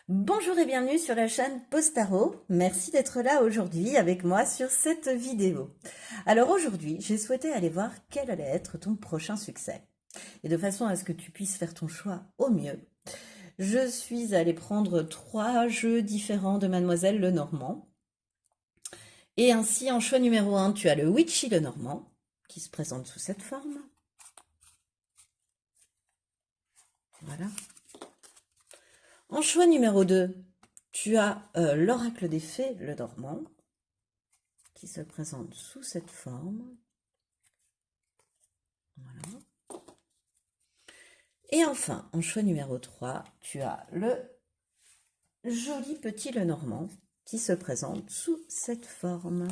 Bonjour et bienvenue sur la chaîne Postaro. Merci d'être là aujourd'hui avec moi sur cette vidéo. Alors aujourd'hui, j'ai souhaité aller voir quel allait être ton prochain succès. Et de façon à ce que tu puisses faire ton choix au mieux, je suis allée prendre 3 jeux différents de Mademoiselle Lenormand. Et ainsi, en choix numéro 1, tu as le Witchy Lenormand, qui se présente sous cette forme. Voilà. En choix numéro 2, tu as l'Oracle des Fées Lenormand, qui se présente sous cette forme. Voilà. Et enfin, en choix numéro 3, tu as le joli petit Lenormand qui se présente sous cette forme.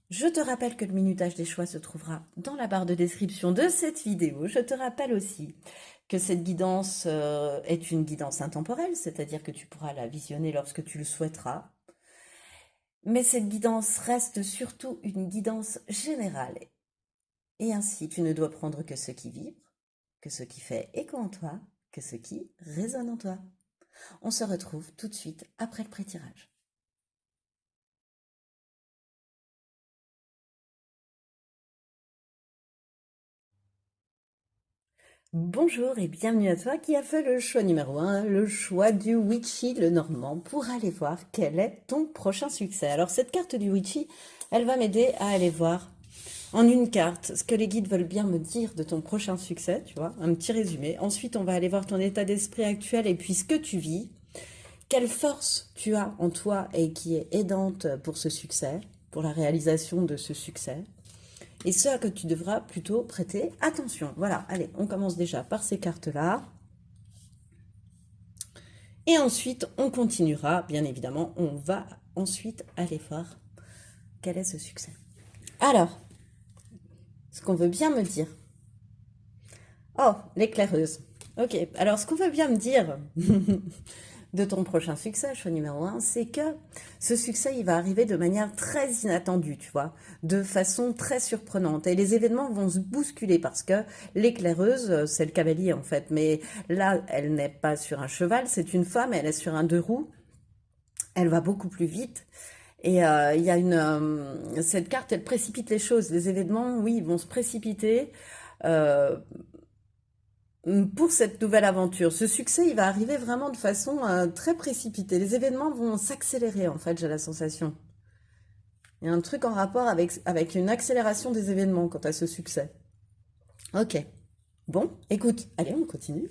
Je te rappelle que le minutage des choix se trouvera dans la barre de description de cette vidéo. Je te rappelle aussi que cette guidance est une guidance intemporelle, c'est-à-dire que tu pourras la visionner lorsque tu le souhaiteras. Mais cette guidance reste surtout une guidance générale. Et ainsi, tu ne dois prendre que ce qui vibre, que ce qui fait écho en toi, que ce qui résonne en toi. On se retrouve tout de suite après le pré-tirage. Bonjour et bienvenue à toi qui a fait le choix numéro 1, le choix du Witchy Lenormand, pour aller voir quel est ton prochain succès. Alors cette carte du Witchy, elle va m'aider à aller voir en une carte ce que les guides veulent bien me dire de ton prochain succès, tu vois, un petit résumé. Ensuite, on va aller voir ton état d'esprit actuel et puis ce que tu vis, quelle force tu as en toi et qui est aidante pour ce succès, pour la réalisation de ce succès. Et ce à que tu devras plutôt prêter attention. Voilà, allez, on commence déjà par ces cartes-là. Et ensuite, on continuera, bien évidemment, on va ensuite aller voir quel est ce succès. Alors, ce qu'on veut bien me dire. Oh, l'éclaireuse. Ok, alors ce qu'on veut bien me dire de ton prochain succès, choix numéro 1, c'est que ce succès, il va arriver de manière très inattendue, tu vois, de façon très surprenante. Et les événements vont se bousculer parce que l'éclaireuse, c'est le cavalier en fait. Mais là, elle n'est pas sur un cheval, c'est une femme, elle est sur un 2 roues. Elle va beaucoup plus vite. Et il y a cette carte, elle précipite les choses. Les événements, oui, ils vont se précipiter. Euh, pour cette nouvelle aventure. Ce succès, il va arriver vraiment de façon très précipitée. Les événements vont s'accélérer, en fait, j'ai la sensation. Il y a un truc en rapport avec une accélération des événements quant à ce succès. Ok. Bon, écoute, allez, on continue.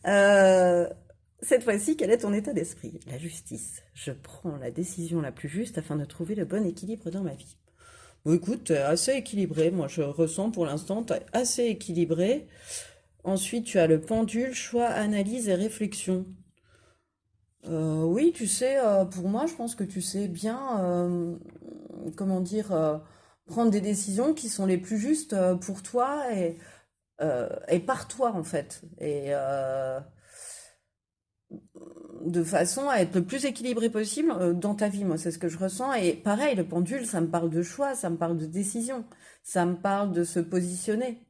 Euh, cette fois-ci, quel est ton état d'esprit? La justice. Je prends la décision la plus juste afin de trouver le bon équilibre dans ma vie. Bon, écoute, t'es assez équilibré. Moi, je ressens pour l'instant, t'es assez équilibré. Ensuite, tu as le pendule, choix, analyse et réflexion. Oui, tu sais, pour moi, je pense que tu sais bien, comment dire, prendre des décisions qui sont les plus justes pour toi et par toi, en fait. Et de façon à être le plus équilibré possible dans ta vie, moi, c'est ce que je ressens. Et pareil, le pendule, ça me parle de choix, ça me parle de décision, ça me parle de se positionner.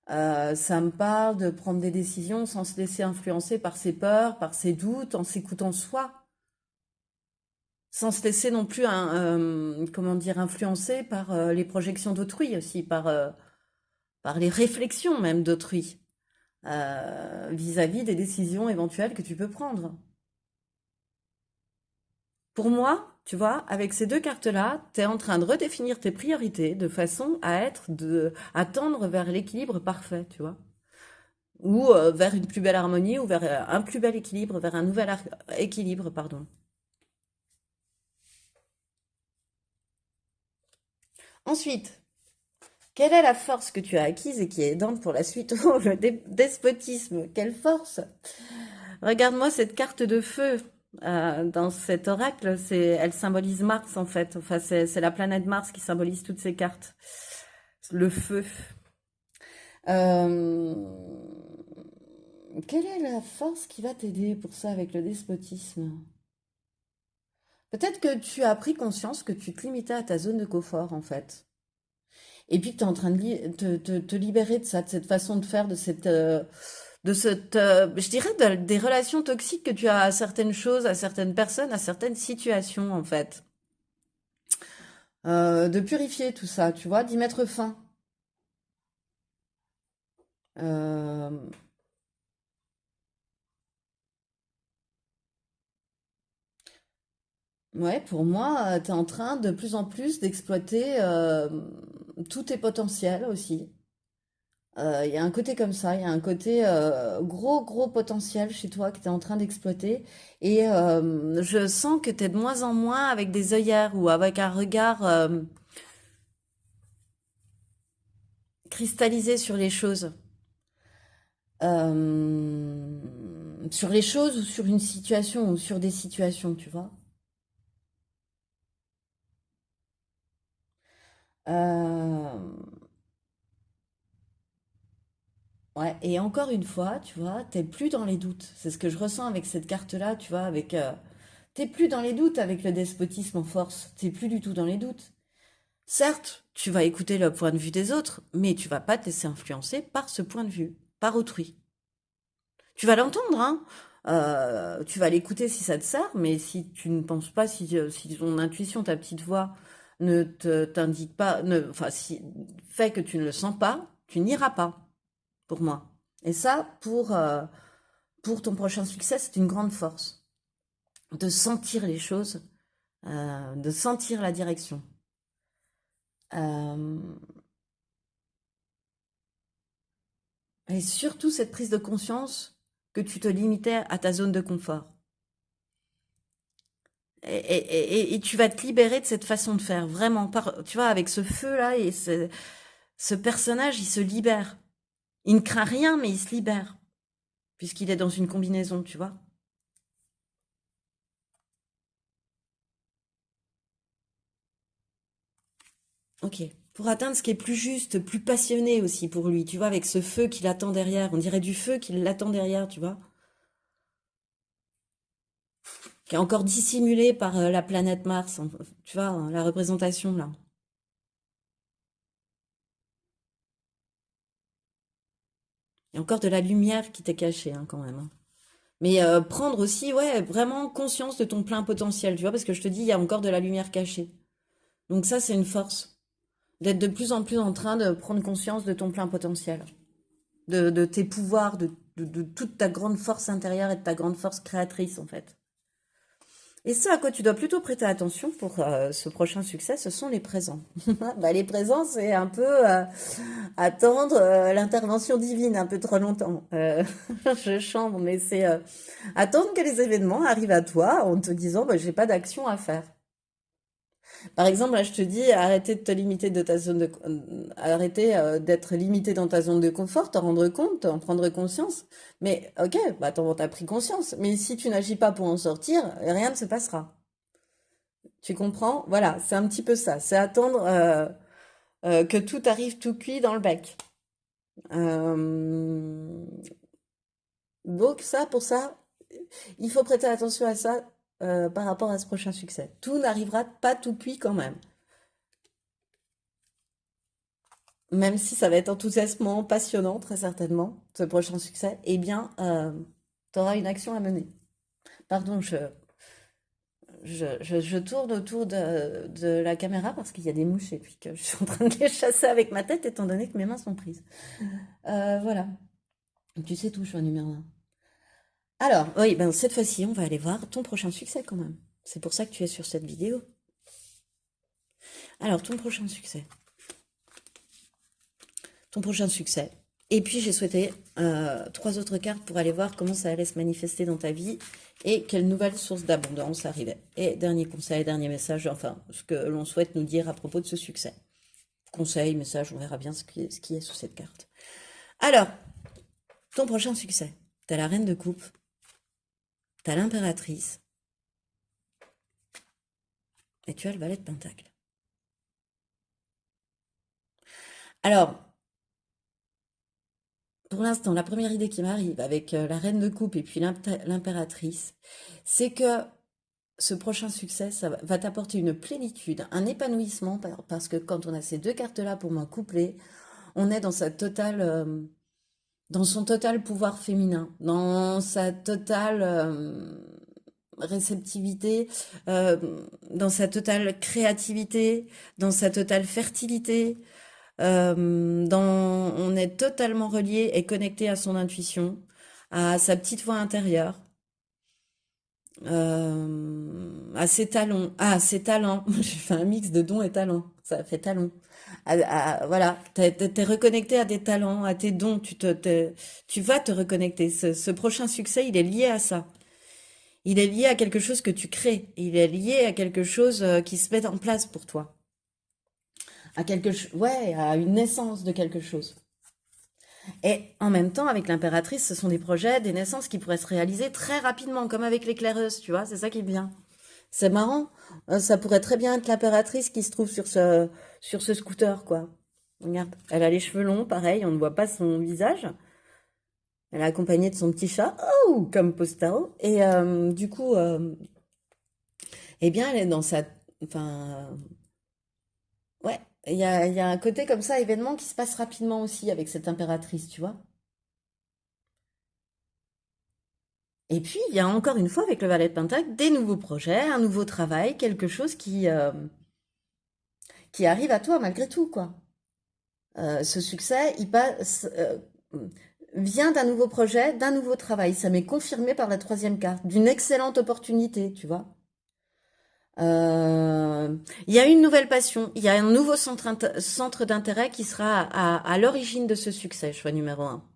Ça me parle de prendre des décisions sans se laisser influencer par ses peurs, par ses doutes, en s'écoutant soi, sans se laisser non plus, comment dire, influencer par les projections d'autrui aussi, par les réflexions même d'autrui vis-à-vis des décisions éventuelles que tu peux prendre. Pour moi, tu vois, avec ces 2 cartes-là, tu es en train de redéfinir tes priorités de façon à tendre vers l'équilibre parfait, tu vois. Ou vers une plus belle harmonie, ou vers un plus bel équilibre, vers un nouvel équilibre, pardon. Ensuite, quelle est la force que tu as acquise et qui est aidante pour la suite? Oh, le despotisme, quelle force! Regarde-moi cette carte de feu. Dans cet oracle, elle symbolise Mars en fait. Enfin, c'est la planète Mars qui symbolise toutes ces cartes. Le feu. Euh, Quelle est la force qui va t'aider pour ça avec le despotisme? Peut-être que tu as pris conscience que tu te limitais à ta zone de confort, en fait. et puis que tu es en train de te libérer de ça, de cette façon de faire, je dirais, des relations toxiques que tu as à certaines choses, à certaines personnes, à certaines situations, en fait. De purifier tout ça, tu vois, d'y mettre fin. Euh, ouais, pour moi, tu es en train de plus en plus d'exploiter tous tes potentiels aussi. Il y a un côté comme ça, il y a un côté gros, gros potentiel chez toi que tu es en train d'exploiter. Et je sens que tu es de moins en moins avec des œillères ou avec un regard cristallisé sur les choses ou sur une situation ou sur des situations, tu vois. Euh, ouais, et encore une fois, tu vois, t'es plus dans les doutes. C'est ce que je ressens avec cette carte-là, tu vois, t'es plus dans les doutes avec le despotisme en force. T'es plus du tout dans les doutes. Certes, tu vas écouter le point de vue des autres, mais tu vas pas te laisser influencer par ce point de vue, par autrui. Tu vas l'entendre, hein. Tu vas l'écouter si ça te sert, mais si tu ne penses pas, si ton intuition, ta petite voix ne t'indique pas, enfin, si fait que tu ne le sens pas, tu n'iras pas, pour moi. Et ça, pour ton prochain succès, c'est une grande force de sentir les choses, de sentir la direction. Euh, et surtout cette prise de conscience que tu te limitais à ta zone de confort. Et tu vas te libérer de cette façon de faire, vraiment. Tu vois, avec ce feu-là et ce personnage, il se libère. Il ne craint rien, mais il se libère, puisqu'il est dans une combinaison, tu vois. Ok. Pour atteindre ce qui est plus juste, plus passionné aussi pour lui, tu vois, avec ce feu qui l'attend derrière. On dirait du feu qui l'attend derrière, tu vois. Qui est encore dissimulé par la planète Mars, tu vois, la représentation là. Il y a encore de la lumière qui t'est cachée, hein, quand même, hein. Mais prendre aussi, ouais, vraiment conscience de ton plein potentiel, tu vois, parce que je te dis, il y a encore de la lumière cachée. Donc ça, c'est une force, d'être de plus en plus en train de prendre conscience de ton plein potentiel, de tes pouvoirs, de toute ta grande force intérieure et de ta grande force créatrice, en fait. Et ce à quoi tu dois plutôt prêter attention pour ce prochain succès, ce sont les présents. Bah, les présents, c'est un peu attendre l'intervention divine un peu trop longtemps. Je chambre, mais c'est attendre que les événements arrivent à toi en te disant bah, j'ai pas d'action à faire. Par exemple, là, je te dis arrêtez de te limiter de ta zone de arrêtez d'être limité dans ta zone de confort, t'en rendre compte, en prendre conscience. Mais ok, bah t'as pris conscience. Mais si tu n'agis pas pour en sortir, rien ne se passera. Tu comprends? Voilà, c'est un petit peu ça. C'est attendre que tout arrive tout cuit dans le bec. Euh, donc ça, pour ça, il faut prêter attention à ça par rapport à ce prochain succès. Tout n'arrivera pas tout cuit quand même. Même si ça va être enthousiasmant, passionnant, très certainement, ce prochain succès, eh bien, tu auras une action à mener. Pardon, je tourne autour de la caméra parce qu'il y a des mouches et puis que je suis en train de les chasser avec ma tête étant donné que mes mains sont prises. Voilà. Tu sais tout, je suis un numéro un. Alors, oui, ben cette fois-ci, on va aller voir ton prochain succès quand même. C'est pour ça que tu es sur cette vidéo. Alors, ton prochain succès. Ton prochain succès. Et puis, j'ai souhaité trois autres cartes pour aller voir comment ça allait se manifester dans ta vie et quelle nouvelle source d'abondance arrivait. Et dernier conseil, dernier message, enfin, ce que l'on souhaite nous dire à propos de ce succès. Conseil, message, on verra bien ce qui est sous cette carte. Alors, ton prochain succès. T'as la reine de coupe, t'as l'impératrice et tu as le valet de pentacle. Alors, pour l'instant, la première idée qui m'arrive avec la reine de coupe et puis l'impératrice, c'est que ce prochain succès, ça va t'apporter une plénitude, un épanouissement, parce que quand on a ces deux cartes-là pour moi couplées, on est dans sa totale, dans son total pouvoir féminin, dans sa totale réceptivité, dans sa totale créativité, dans sa totale fertilité, on est totalement relié et connecté à son intuition, à sa petite voix intérieure, à ses talents. Ah, ses talents. J'ai fait un mix de dons et talents. Ça fait talent. Voilà, t'es reconnecté à des talents, à tes dons. Tu vas te reconnecter. Ce prochain succès, il est lié à ça. Il est lié à quelque chose que tu crées. Il est lié à quelque chose qui se met en place pour toi. Ouais, à une naissance de quelque chose. Et en même temps, avec l'impératrice, ce sont des projets, des naissances qui pourraient se réaliser très rapidement, comme avec l'éclaireuse, tu vois, c'est ça qui est bien. C'est marrant, ça pourrait très bien être l'impératrice qui se trouve sur ce scooter, quoi. Regarde, elle a les cheveux longs, pareil, on ne voit pas son visage. Elle est accompagnée de son petit chat, oh, comme Postaro. Et du coup, eh bien, elle est dans sa... Enfin, ouais, il y a un côté comme ça, événement qui se passe rapidement aussi avec cette impératrice, tu vois. Et puis, il y a encore une fois, avec le valet de Pentacle, des nouveaux projets, un nouveau travail, quelque chose qui arrive à toi malgré tout, quoi. Ce succès, vient d'un nouveau projet, d'un nouveau travail. Ça m'est confirmé par la troisième carte, d'une excellente opportunité, tu vois. Euh, il y a une nouvelle passion, il y a un nouveau centre d'intérêt qui sera à l'origine de ce succès, choix numéro un.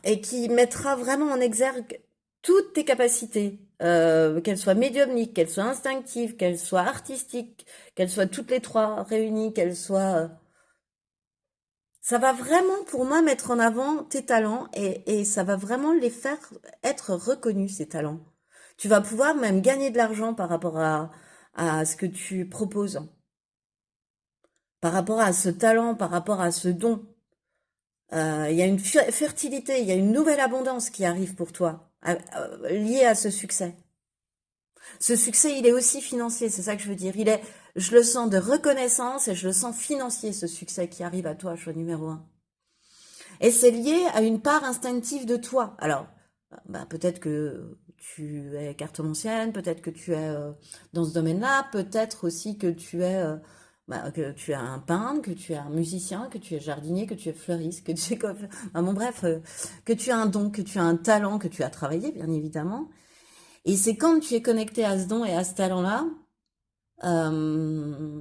Et qui mettra vraiment en exergue toutes tes capacités, qu'elles soient médiumniques, qu'elles soient instinctives, qu'elles soient artistiques, qu'elles soient toutes les trois réunies, qu'elles soient... Ça va vraiment, pour moi, mettre en avant tes talents et ça va vraiment les faire être reconnus, ces talents. Tu vas pouvoir même gagner de l'argent par rapport à ce que tu proposes, par rapport à ce talent, par rapport à ce don. Il y a une fertilité, il y a une nouvelle abondance qui arrive pour toi, liée à ce succès. Ce succès, il est aussi financier, c'est ça que je veux dire. Je le sens de reconnaissance et je le sens financier, ce succès qui arrive à toi, choix numéro un. Et c'est lié à une part instinctive de toi. Alors, bah, peut-être que tu es cartomancienne, peut-être que tu es dans ce domaine-là, peut-être aussi que tu es un peintre, que tu es un musicien, que tu es jardinier, que tu es fleuriste, que tu es bon bref, que tu as un don, que tu as un talent, que tu as travaillé bien évidemment. Et c'est quand tu es connecté à ce don et à ce talent-là, euh,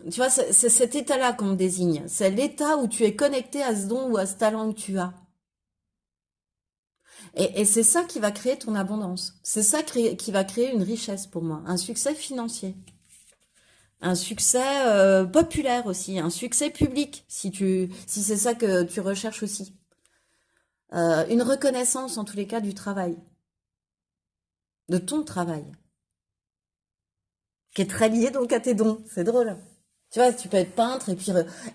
tu vois, c'est cet état-là qu'on me désigne. C'est l'état où tu es connecté à ce don ou à ce talent que tu as. Et c'est ça qui va créer ton abondance. C'est ça qui va créer une richesse pour moi. Un succès financier. Un succès populaire aussi. Un succès public, si c'est ça que tu recherches aussi. Une reconnaissance en tous les cas du travail. De ton travail. Qui est très lié donc à tes dons. C'est drôle. Tu vois, tu peux être peintre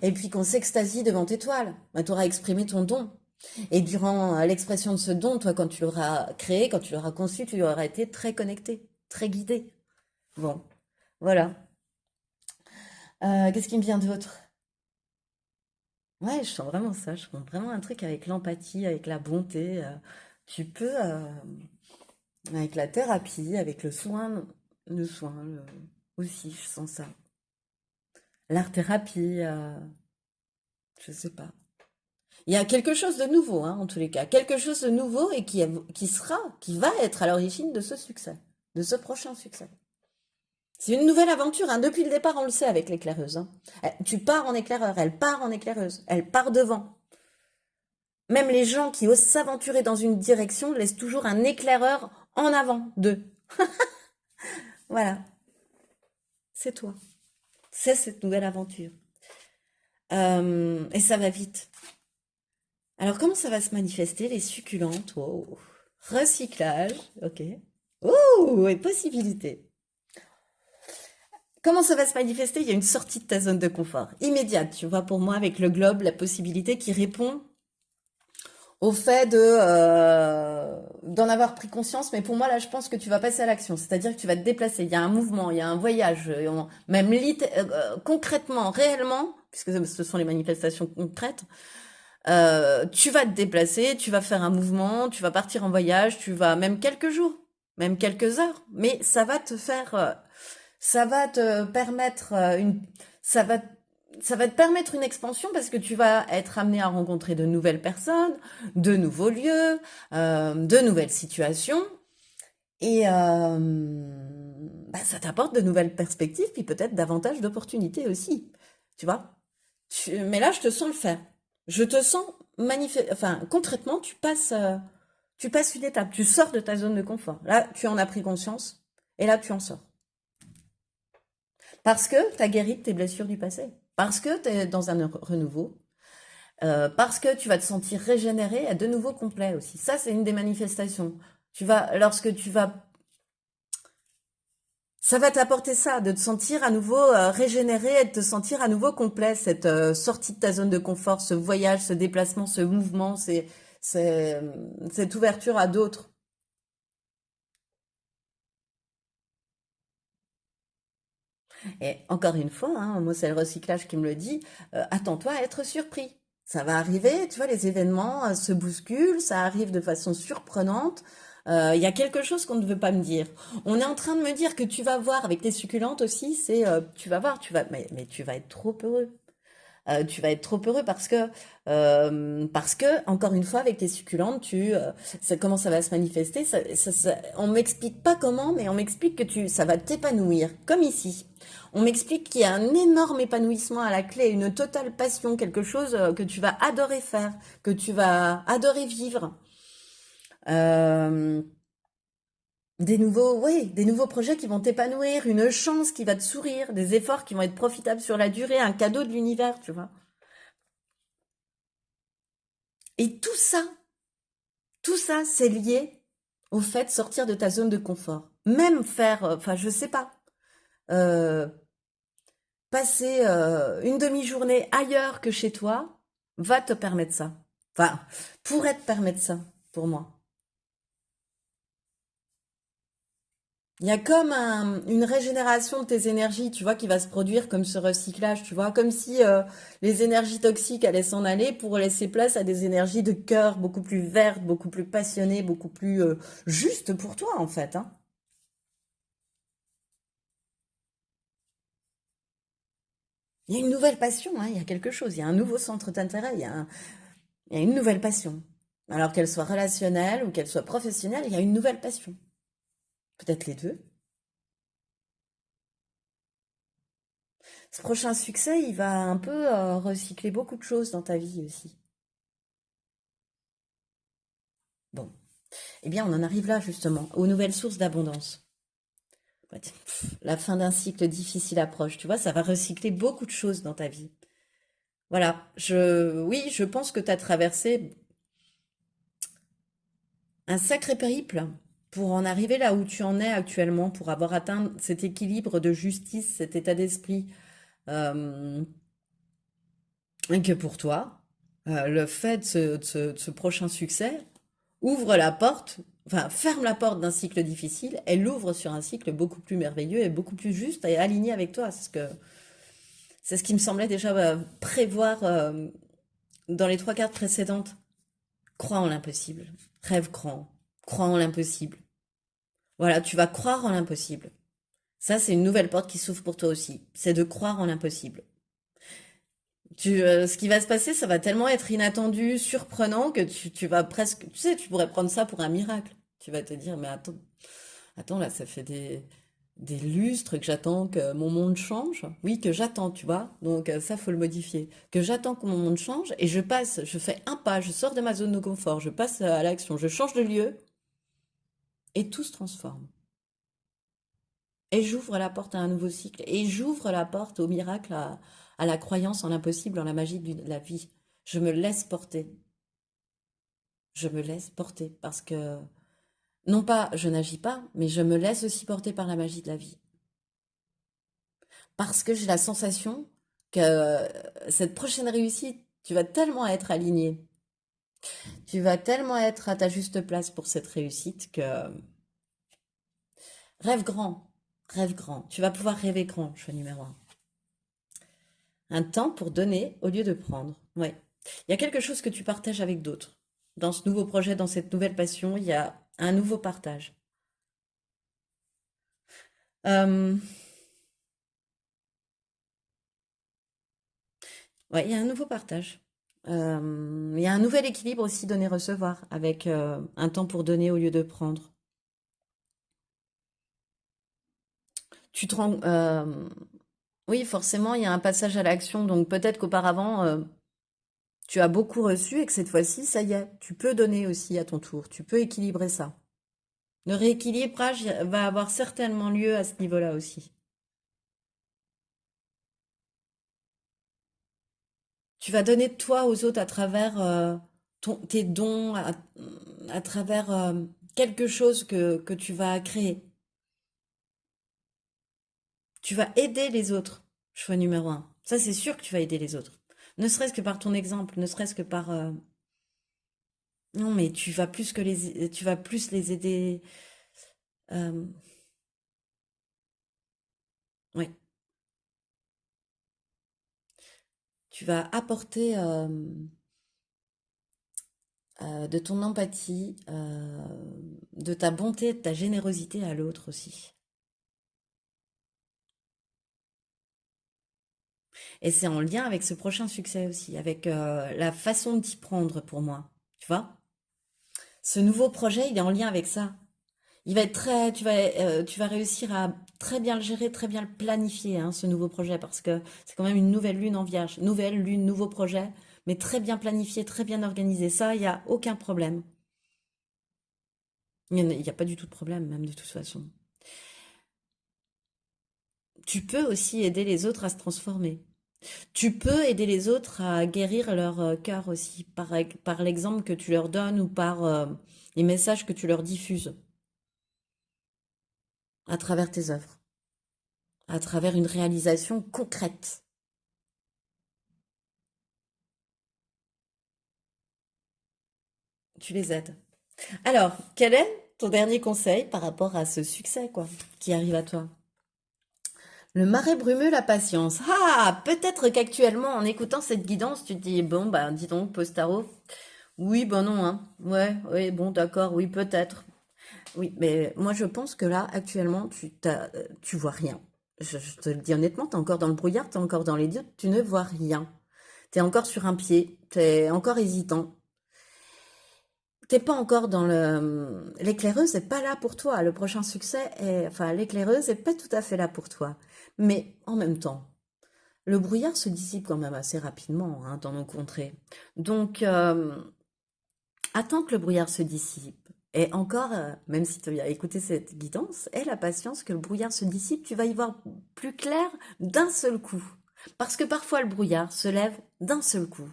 et puis qu'on s'extasie devant tes toiles. Bah, tu auras exprimé ton don. Et durant l'expression de ce don, toi, quand tu l'auras créé, quand tu l'auras conçu, tu auras été très connecté, très guidé. Bon, voilà. Qu'est-ce qui me vient d'autre? Ouais, je sens vraiment ça. Je sens vraiment un truc avec l'empathie, avec la bonté. Tu peux, avec la thérapie, avec aussi, je sens ça. L'art-thérapie, je sais pas. Il y a quelque chose de nouveau, hein, en tous les cas. Quelque chose de nouveau et qui va être à l'origine de ce succès, de ce prochain succès. C'est une nouvelle aventure, hein. Depuis le départ, on le sait avec l'éclaireuse, hein. Tu pars en éclaireur, elle part en éclaireuse, elle part devant. Même les gens qui osent s'aventurer dans une direction laissent toujours un éclaireur en avant d'eux. Voilà, c'est toi. C'est cette nouvelle aventure. Et ça va vite. Alors, comment ça va se manifester, les succulentes? Wow. Recyclage, ok. Oh, et possibilité. Comment ça va se manifester? Il y a une sortie de ta zone de confort immédiate. Tu vois, pour moi, avec le globe, la possibilité qui répond au fait d'en avoir pris conscience. Mais pour moi, là, je pense que tu vas passer à l'action. C'est-à-dire que tu vas te déplacer. Il y a un mouvement, il y a un voyage. Même concrètement, réellement, puisque ce sont les manifestations concrètes, tu vas te déplacer, tu vas faire un mouvement, tu vas partir en voyage, tu vas même quelques jours, même quelques heures. Mais ça va te permettre ça va, ça va te permettre une expansion parce que tu vas être amené à rencontrer de nouvelles personnes, de nouveaux lieux, de nouvelles situations. Et bah, ça t'apporte de nouvelles perspectives, puis peut-être davantage d'opportunités aussi. Tu vois? Mais là, je te sens le faire. Je te sens enfin, concrètement, tu passes une étape. Tu sors de ta zone de confort. Là, tu en as pris conscience. Et là, tu en sors. Parce que tu as guéri de tes blessures du passé. Parce que tu es dans un renouveau. Parce que tu vas te sentir régénéré et de nouveau complet aussi. Ça, c'est une des manifestations. Lorsque tu vas, ça va t'apporter ça, de te sentir à nouveau régénéré et de te sentir à nouveau complet. Cette sortie de ta zone de confort, ce voyage, ce déplacement, ce mouvement, c'est, cette ouverture à d'autres. Et encore une fois, hein, moi c'est le recyclage qui me le dit, attends-toi à être surpris. Ça va arriver, tu vois, les événements se bousculent, ça arrive de façon surprenante. Il y a quelque chose qu'on ne veut pas me dire. On est en train de me dire que tu vas voir avec tes succulentes aussi, tu vas voir, mais tu vas être trop heureux. Tu vas être trop heureux parce que encore une fois avec tes succulentes comment ça va se manifester on m'explique pas comment mais on m'explique que ça va t'épanouir comme ici. On m'explique qu'il y a un énorme épanouissement à la clé, une totale passion, quelque chose que tu vas adorer faire, que tu vas adorer vivre. Euh, des nouveaux projets qui vont t'épanouir, une chance qui va te sourire, des efforts qui vont être profitables sur la durée, un cadeau de l'univers, tu vois. Et tout ça, c'est lié au fait de sortir de ta zone de confort. Même faire, enfin, je sais pas, euh, passer une demi-journée ailleurs que chez toi va te permettre ça. Enfin, pourrait te permettre ça, pour moi. Il y a comme une régénération de tes énergies, tu vois, qui va se produire comme ce recyclage, tu vois, comme si les énergies toxiques allaient s'en aller pour laisser place à des énergies de cœur beaucoup plus vertes, beaucoup plus passionnées, beaucoup plus justes pour toi, en fait, hein. Il y a une nouvelle passion, hein, il y a quelque chose, il y a un nouveau centre d'intérêt, il y a une nouvelle passion. Alors qu'elle soit relationnelle ou qu'elle soit professionnelle, il y a une nouvelle passion. Peut-être les deux. Ce prochain succès, il va un peu recycler beaucoup de choses dans ta vie aussi. Bon, eh bien, on en arrive là justement, aux nouvelles sources d'abondance. La fin d'un cycle difficile approche, tu vois, ça va recycler beaucoup de choses dans ta vie. Voilà, oui, je pense que tu as traversé un sacré périple pour en arriver là où tu en es actuellement, pour avoir atteint cet équilibre de justice, cet état d'esprit, euh, et que pour toi, le fait de ce prochain succès ouvre la porte, enfin ferme la porte d'un cycle difficile, elle l'ouvre sur un cycle beaucoup plus merveilleux et beaucoup plus juste et aligné avec toi. C'est ce qui me semblait déjà prévoir dans les trois cartes précédentes. Crois en l'impossible, rêve grand, crois en l'impossible. Voilà, tu vas croire en l'impossible. Ça, c'est une nouvelle porte qui s'ouvre pour toi aussi. C'est de croire en l'impossible. Ce qui va se passer, ça va tellement être inattendu, surprenant, que tu vas presque, tu sais, tu pourrais prendre ça pour un miracle. Tu vas te dire, mais attends, là, ça fait des lustres que j'attends que mon monde change. Oui, que j'attends, tu vois. Donc, ça, faut le modifier. Que j'attends que mon monde change et je fais un pas, je sors de ma zone de confort, je passe à l'action, je change de lieu et tout se transforme. Et j'ouvre la porte à un nouveau cycle. Et j'ouvre la porte au miracle, à la croyance en l'impossible, en la magie de la vie. Je me laisse porter. Je me laisse porter. Parce que, non pas je n'agis pas, mais je me laisse aussi porter par la magie de la vie. Parce que j'ai la sensation que cette prochaine réussite, tu vas tellement être aligné. Tu vas tellement être à ta juste place pour cette réussite que rêve grand, rêve grand. Tu vas pouvoir rêver grand, choix numéro un. Un temps pour donner au lieu de prendre. Ouais. Il y a quelque chose que tu partages avec d'autres. Dans ce nouveau projet, dans cette nouvelle passion, il y a un nouveau partage. Euh, ouais, il y a un nouveau partage. Il y a un nouvel équilibre aussi donner-recevoir avec un temps pour donner au lieu de prendre. Tu te rends, oui, forcément, il y a un passage à l'action. Donc peut-être qu'auparavant, tu as beaucoup reçu et que cette fois-ci, ça y est, tu peux donner aussi à ton tour. Tu peux équilibrer ça. Le rééquilibrage va avoir certainement lieu à ce niveau-là aussi. Tu vas donner de toi aux autres à travers tes dons, à travers quelque chose que tu vas créer. Tu vas aider les autres, choix numéro un. Ça, c'est sûr que tu vas aider les autres. Ne serait-ce que par ton exemple, ne serait-ce que par... Non, mais tu vas plus les aider. euh, ouais, tu vas apporter de ton empathie, de ta bonté, de ta générosité à l'autre aussi. Et c'est en lien avec ce prochain succès aussi, avec la façon de t'y prendre pour moi. Tu vois? Ce nouveau projet, il est en lien avec ça. Il va être très, tu vas réussir à très bien le gérer, très bien le planifier, hein, ce nouveau projet, parce que c'est quand même une nouvelle lune en vierge. Nouvelle lune, nouveau projet, mais très bien planifié, très bien organisé. Ça, il n'y a aucun problème. Il y a pas du tout de problème, même de toute façon. Tu peux aussi aider les autres à se transformer. Tu peux aider les autres à guérir leur cœur aussi, par l'exemple que tu leur donnes ou par les messages que tu leur diffuses à travers tes œuvres, à travers une réalisation concrète. Tu les aides. Alors, quel est ton dernier conseil par rapport à ce succès, quoi, qui arrive à toi? Le marais brumeux, la patience. Ah, peut-être qu'actuellement, en écoutant cette guidance, tu te dis, bon, bah, dis donc, Postaro. Oui, bon, non, hein. Ouais, oui, bon, d'accord, oui, peut-être. Oui, mais moi, je pense que là, actuellement, tu vois rien. Je te le dis honnêtement, t'es encore dans le brouillard, t'es encore dans les doutes, tu ne vois rien. T'es encore sur un pied, t'es encore hésitant. T'es pas encore dans l'éclaireuse n'est pas là pour toi. Le prochain succès est, enfin, l'éclaireuse est pas tout à fait là pour toi. Mais en même temps, le brouillard se dissipe quand même assez rapidement, hein, dans nos contrées. Donc, attends que le brouillard se dissipe. Et encore, même si tu as écouté cette guidance, aie la patience que le brouillard se dissipe, tu vas y voir plus clair d'un seul coup. Parce que parfois le brouillard se lève d'un seul coup.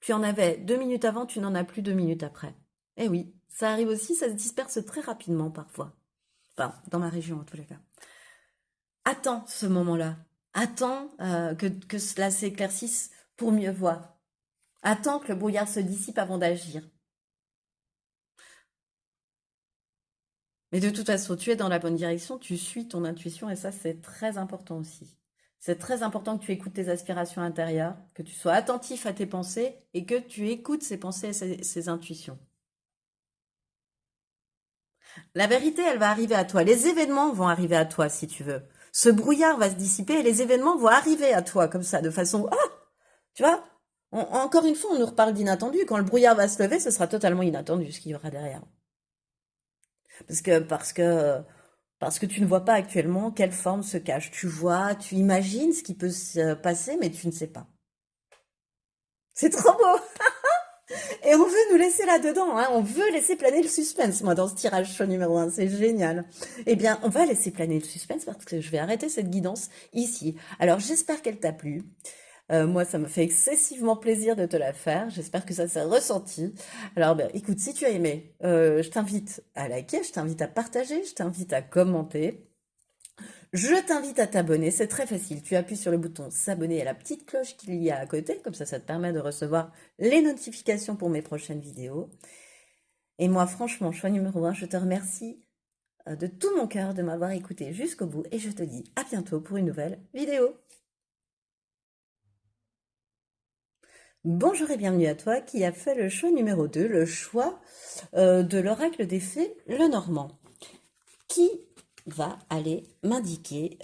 Tu en avais 2 minutes avant, tu n'en as plus 2 minutes après. Eh oui, ça arrive aussi, ça se disperse très rapidement parfois. Enfin, dans ma région en tous les cas. Attends ce moment-là. Attends que cela s'éclaircisse pour mieux voir. Attends que le brouillard se dissipe avant d'agir. Mais de toute façon, tu es dans la bonne direction, tu suis ton intuition et ça, c'est très important aussi. C'est très important que tu écoutes tes aspirations intérieures, que tu sois attentif à tes pensées et que tu écoutes ces pensées et ces intuitions. La vérité, elle va arriver à toi. Les événements vont arriver à toi, si tu veux. Ce brouillard va se dissiper et les événements vont arriver à toi, comme ça, de façon... Ah, tu vois, encore une fois, on nous reparle d'inattendu. Quand le brouillard va se lever, ce sera totalement inattendu, ce qu'il y aura derrière. Parce que tu ne vois pas actuellement quelle forme se cache. Tu vois, tu imagines ce qui peut se passer, mais tu ne sais pas. C'est trop beau! Et on veut nous laisser là-dedans, hein. On veut laisser planer le suspense, moi, dans ce tirage show numéro un. C'est génial. Eh bien, on va laisser planer le suspense parce que je vais arrêter cette guidance ici. Alors, j'espère qu'elle t'a plu. Moi, ça me fait excessivement plaisir de te la faire. J'espère que ça s'est ressenti. Alors, ben, écoute, si tu as aimé, je t'invite à liker, je t'invite à partager, je t'invite à commenter. Je t'invite à t'abonner, c'est très facile. Tu appuies sur le bouton s'abonner et la petite cloche qu'il y a à côté, comme ça te permet de recevoir les notifications pour mes prochaines vidéos. Et moi, franchement, choix numéro 1, je te remercie de tout mon cœur de m'avoir écouté jusqu'au bout et je te dis à bientôt pour une nouvelle vidéo. Bonjour et bienvenue à toi qui a fait le choix numéro 2, le choix de l'oracle des fées, le Normand, qui va aller m'indiquer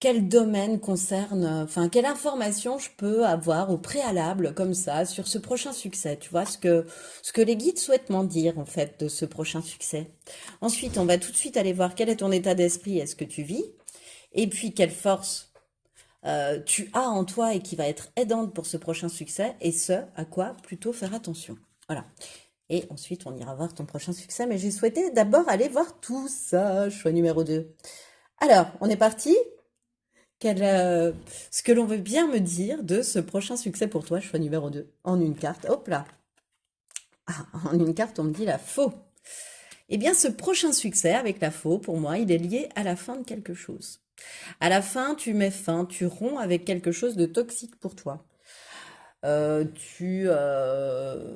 quel domaine concerne, enfin, quelle information je peux avoir au préalable, comme ça, sur ce prochain succès. Tu vois, ce que les guides souhaitent m'en dire, en fait, de ce prochain succès. Ensuite, on va tout de suite aller voir quel est ton état d'esprit, est-ce que tu vis, et puis quelle force tu as en toi et qui va être aidante pour ce prochain succès, et ce, à quoi plutôt faire attention. Voilà. Et ensuite, on ira voir ton prochain succès, mais j'ai souhaité d'abord aller voir tout ça, choix numéro 2. Alors, on est parti? Ce que l'on veut bien me dire de ce prochain succès pour toi, choix numéro 2, en une carte. Hop là. Ah, en une carte, on me dit la faux. Eh bien, ce prochain succès avec la faux, pour moi, il est lié à la fin de quelque chose. À la fin, tu mets fin, tu romps avec quelque chose de toxique pour toi. Euh, tu... euh,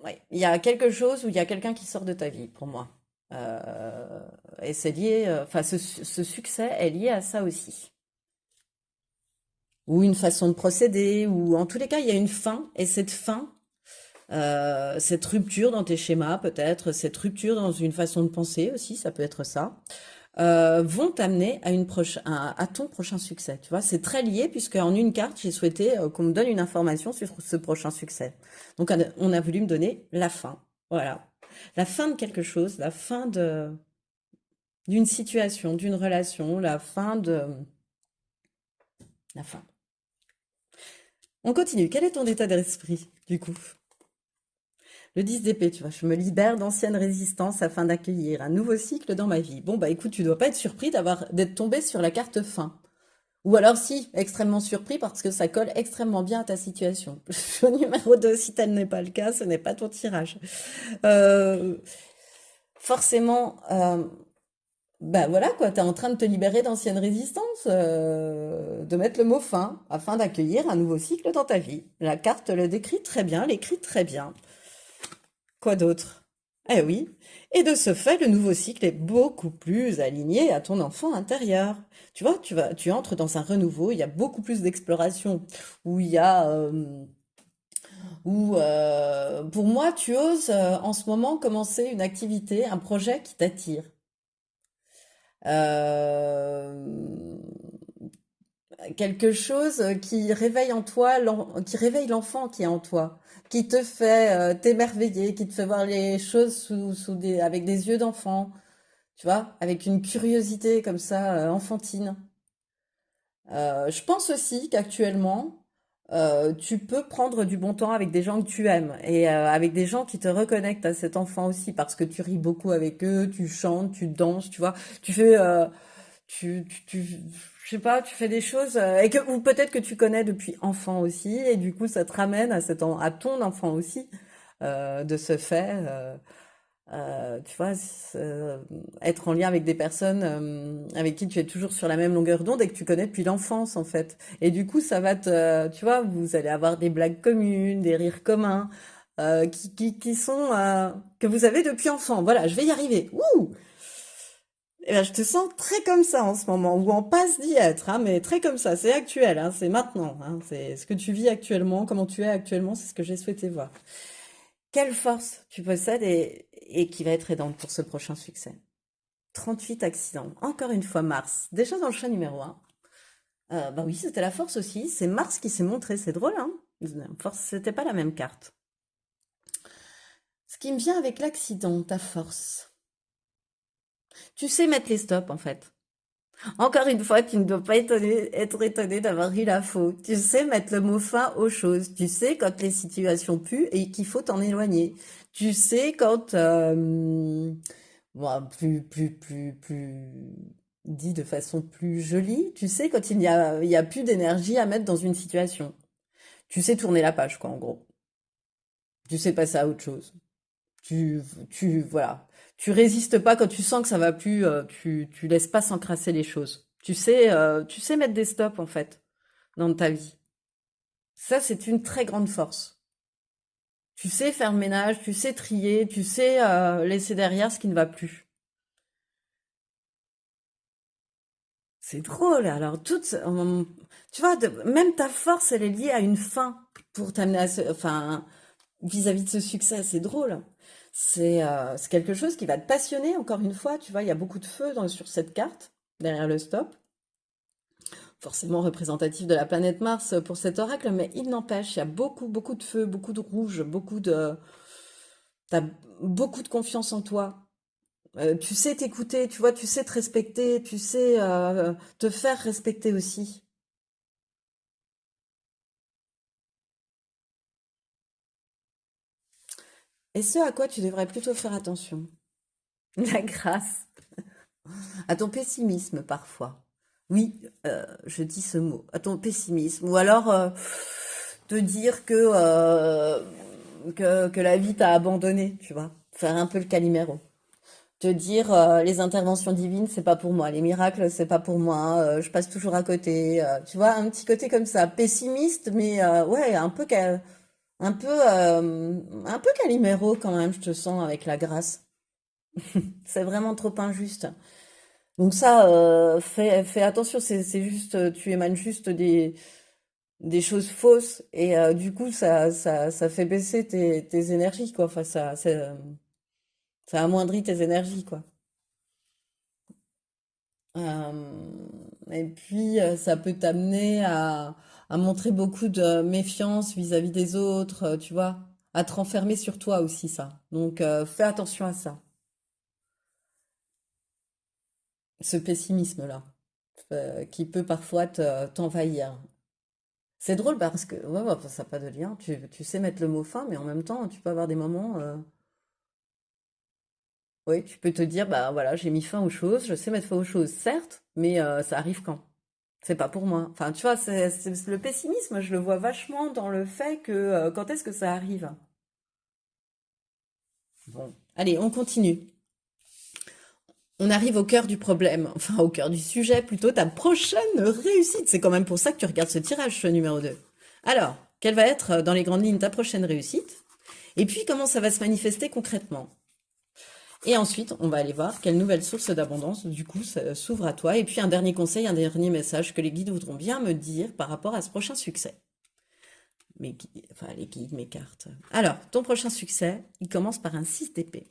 Ouais, il y a quelque chose où il y a quelqu'un qui sort de ta vie, pour moi. Et c'est lié, enfin, ce succès est lié à ça aussi. Ou une façon de procéder, ou en tous les cas, il y a une fin, et cette fin, cette rupture dans tes schémas, peut-être, cette rupture dans une façon de penser aussi, ça peut être ça, vont t'amener à à ton prochain succès. Tu vois, c'est très lié puisque en une carte, j'ai souhaité qu'on me donne une information sur ce prochain succès. Donc, on a voulu me donner la fin. Voilà. La fin de quelque chose, la fin d'une situation, d'une relation, la fin. On continue. Quel est ton état d'esprit, du coup? Le 10 d'épée, tu vois, je me libère d'anciennes résistances afin d'accueillir un nouveau cycle dans ma vie. Bon, bah écoute, tu dois pas être surpris d'être tombé sur la carte fin. Ou alors si, extrêmement surpris parce que ça colle extrêmement bien à ta situation. Le numéro 2, si tel n'est pas le cas, ce n'est pas ton tirage. Euh, Forcément, bah voilà quoi, tu es en train de te libérer d'anciennes résistances, de mettre le mot fin, afin d'accueillir un nouveau cycle dans ta vie. La carte le décrit très bien, l'écrit très bien. Quoi d'autre? Eh oui. Et de ce fait, le nouveau cycle est beaucoup plus aligné à ton enfant intérieur. Tu vois, tu entres dans un renouveau, il y a beaucoup plus d'exploration, où il y a, pour moi, tu oses en ce moment commencer une activité, un projet qui t'attire. Euh, Quelque chose qui réveille en toi, qui réveille l'enfant qui est en toi, qui te fait t'émerveiller, qui te fait voir les choses avec des yeux d'enfant, tu vois, avec une curiosité comme ça, enfantine. Je pense aussi qu'actuellement, tu peux prendre du bon temps avec des gens que tu aimes et avec des gens qui te reconnectent à cet enfant aussi parce que tu ris beaucoup avec eux, tu chantes, tu danses, tu vois, tu fais, je sais pas, tu fais des choses ou peut-être que tu connais depuis enfant aussi et du coup ça te ramène à à ton enfant aussi de ce fait. Tu vois, être en lien avec des personnes avec qui tu es toujours sur la même longueur d'onde et que tu connais depuis l'enfance en fait. Et du coup, tu vois, vous allez avoir des blagues communes, des rires communs qui sont que vous avez depuis enfant. Voilà, je vais y arriver. Ouh! Eh ben, je te sens très comme ça en ce moment, ou en passe d'y être, hein, mais très comme ça. C'est actuel, hein, c'est maintenant. Hein, c'est ce que tu vis actuellement, comment tu es actuellement, c'est ce que j'ai souhaité voir. Quelle force tu possèdes et qui va être aidante pour ce prochain succès. 38 accidents. Encore une fois, Mars. Déjà dans le chat numéro 1. Bah oui, c'était la force aussi. C'est Mars qui s'est montré. C'est drôle, hein? Force, c'était pas la même carte. Ce qui me vient avec l'accident, ta force. Tu sais mettre les stops, en fait. Encore une fois, tu ne dois pas être étonné d'avoir eu la faute. Tu sais mettre le mot fin aux choses. Tu sais quand les situations puent et qu'il faut t'en éloigner. Tu sais quand, bon, plus dit de façon plus jolie, tu sais quand il y a plus d'énergie à mettre dans une situation. Tu sais tourner la page, quoi, en gros. Tu sais passer à autre chose. Voilà. Tu résistes pas quand tu sens que ça va plus, tu laisses pas s'encrasser les choses. Tu sais mettre des stops en fait dans ta vie. Ça, c'est une très grande force. Tu sais faire le ménage, tu sais trier, tu sais laisser derrière ce qui ne va plus. C'est drôle. Alors tu vois, même ta force, elle est liée à une fin pour t'amener enfin, vis-à-vis de ce succès. C'est drôle. C'est quelque chose qui va te passionner. Encore une fois, tu vois, il y a beaucoup de feu sur cette carte derrière le stop. Forcément représentatif de la planète Mars pour cet oracle, mais il n'empêche, il y a beaucoup de feu, beaucoup de rouge, t'as beaucoup de confiance en toi. Tu sais t'écouter, tu vois, tu sais te respecter, tu sais te faire respecter aussi. Et ce à quoi tu devrais plutôt faire attention, la grâce, à ton pessimisme parfois. Oui, je dis ce mot, à ton pessimisme. Ou alors te dire que la vie t'a abandonné, tu vois. Faire un peu le Calimero. Te dire les interventions divines, c'est pas pour moi. Les miracles, c'est pas pour moi. Je passe toujours à côté. Tu vois, un petit côté comme ça, pessimiste, mais ouais, un peu Calimero quand même, je te sens avec la grâce. C'est vraiment trop injuste. Donc ça, fais attention, c'est juste, tu émanes juste des choses fausses et du coup, ça fait baisser tes énergies, quoi. Enfin, ça amoindrit tes énergies, quoi. Et puis, ça peut t'amener à montrer beaucoup de méfiance vis-à-vis des autres, tu vois, à te renfermer sur toi aussi, ça. Donc, fais attention à ça, ce pessimisme-là, qui peut parfois t'envahir. C'est drôle parce que, ouais, ouais, ça n'a pas de lien. Tu sais mettre le mot fin, mais en même temps, tu peux avoir des moments, oui, tu peux te dire, bah voilà, j'ai mis fin aux choses, je sais mettre fin aux choses, certes, mais ça arrive quand? C'est pas pour moi. Enfin, tu vois, le pessimisme, je le vois vachement dans le fait que quand est-ce que ça arrive? Bon, allez, on continue. On arrive au cœur du problème, enfin au cœur du sujet, plutôt ta prochaine réussite. C'est quand même pour ça que tu regardes ce tirage, ce numéro 2. Alors, quelle va être dans les grandes lignes ta prochaine réussite? Et puis, comment ça va se manifester concrètement? Et ensuite, on va aller voir quelle nouvelle source d'abondance, du coup, s'ouvre à toi. Et puis, un dernier conseil, un dernier message que les guides voudront bien me dire par rapport à ce prochain succès. Enfin, les guides, mes cartes. Alors, ton prochain succès, il commence par un 6 d'épée.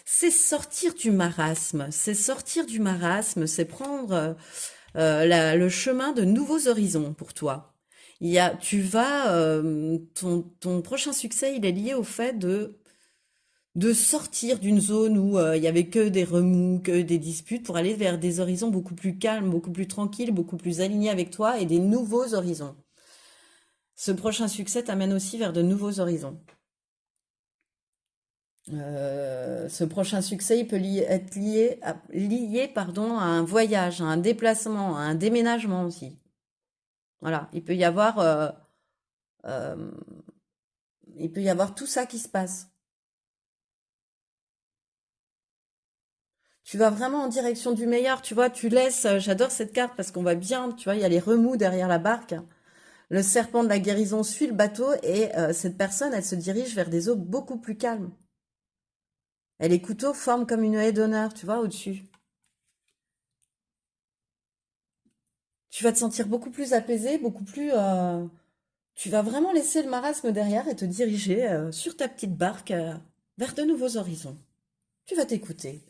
C'est sortir du marasme. C'est sortir du marasme, c'est prendre le chemin de nouveaux horizons pour toi. Ton prochain succès, il est lié au fait de sortir d'une zone où il y avait que des remous, que des disputes, pour aller vers des horizons beaucoup plus calmes, beaucoup plus tranquilles, beaucoup plus alignés avec toi et des nouveaux horizons. Ce prochain succès t'amène aussi vers de nouveaux horizons. Ce prochain succès, il peut être lié, pardon, à un voyage, à un déplacement, à un déménagement aussi. Voilà, euh, il peut y avoir tout ça qui se passe. Tu vas vraiment en direction du meilleur, tu vois, tu laisses, j'adore cette carte parce qu'on va bien, tu vois, il y a les remous derrière la barque. Le serpent de la guérison suit le bateau et cette personne, elle se dirige vers des eaux beaucoup plus calmes. Et les couteaux forment comme une haie d'honneur, tu vois, au-dessus. Tu vas te sentir beaucoup plus apaisé, beaucoup plus... tu vas vraiment laisser le marasme derrière et te diriger sur ta petite barque vers de nouveaux horizons. Tu vas t'écouter.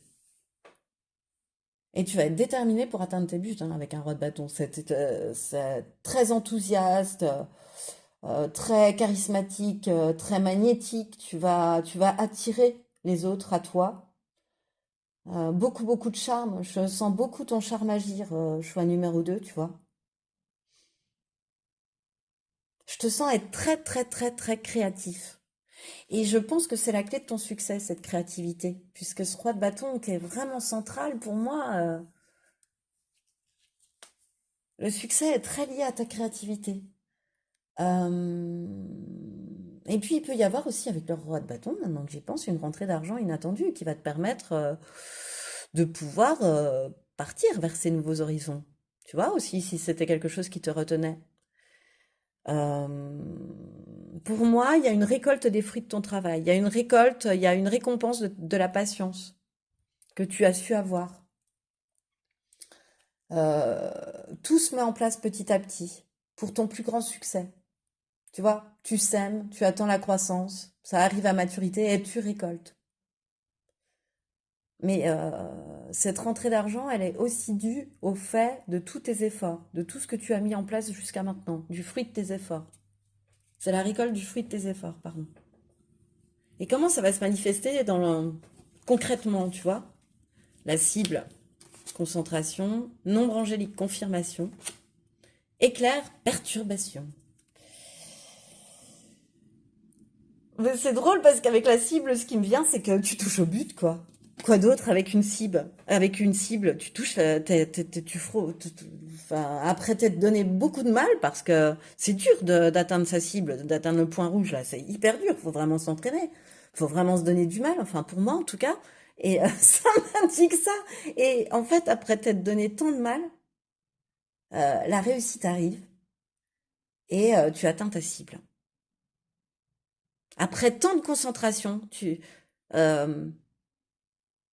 Et tu vas être déterminé pour atteindre tes buts hein, avec un roi de bâton. C'est très enthousiaste, très charismatique, très magnétique. Tu vas attirer les autres à toi. Beaucoup de charme. Je sens beaucoup ton charme agir, choix numéro 2, tu vois. Je te sens être très créatif. Et je pense que c'est la clé de ton succès, cette créativité. Puisque ce roi de bâton qui est vraiment central pour moi, le succès est très lié à ta créativité. Euh, Et puis, il peut y avoir aussi, avec le roi de bâton, maintenant que j'y pense, une rentrée d'argent inattendue qui va te permettre de pouvoir partir vers ces nouveaux horizons. Tu vois, aussi, si c'était quelque chose qui te retenait. Euh, pour moi, il y a une récolte des fruits de ton travail. Il y a une récolte, il y a une récompense de la patience que tu as su avoir. Euh, Tout se met en place petit à petit pour ton plus grand succès. Tu vois, tu sèmes, tu attends la croissance, ça arrive à maturité et tu récoltes. Mais cette rentrée d'argent, elle est aussi due au fait de tous tes efforts, de tout ce que tu as mis en place jusqu'à maintenant, du fruit de tes efforts. C'est la récolte du fruit de tes efforts, pardon. Et comment ça va se manifester concrètement, tu vois? La cible, concentration, nombre angélique, confirmation, éclair, perturbation. Mais c'est drôle parce qu'avec la cible, ce qui me vient, c'est que tu touches au but, quoi. Quoi d'autre avec une cible? Avec une cible, tu touches, tu frôles. Enfin, après t'être donné beaucoup de mal, parce que c'est dur d'atteindre sa cible, d'atteindre le point rouge, là, c'est hyper dur, faut vraiment s'entraîner, faut vraiment se donner du mal, enfin pour moi en tout cas, et ça m'indique ça. Et en fait, après t'être donné tant de mal, la réussite arrive et tu atteins ta cible. Après tant de concentration, euh,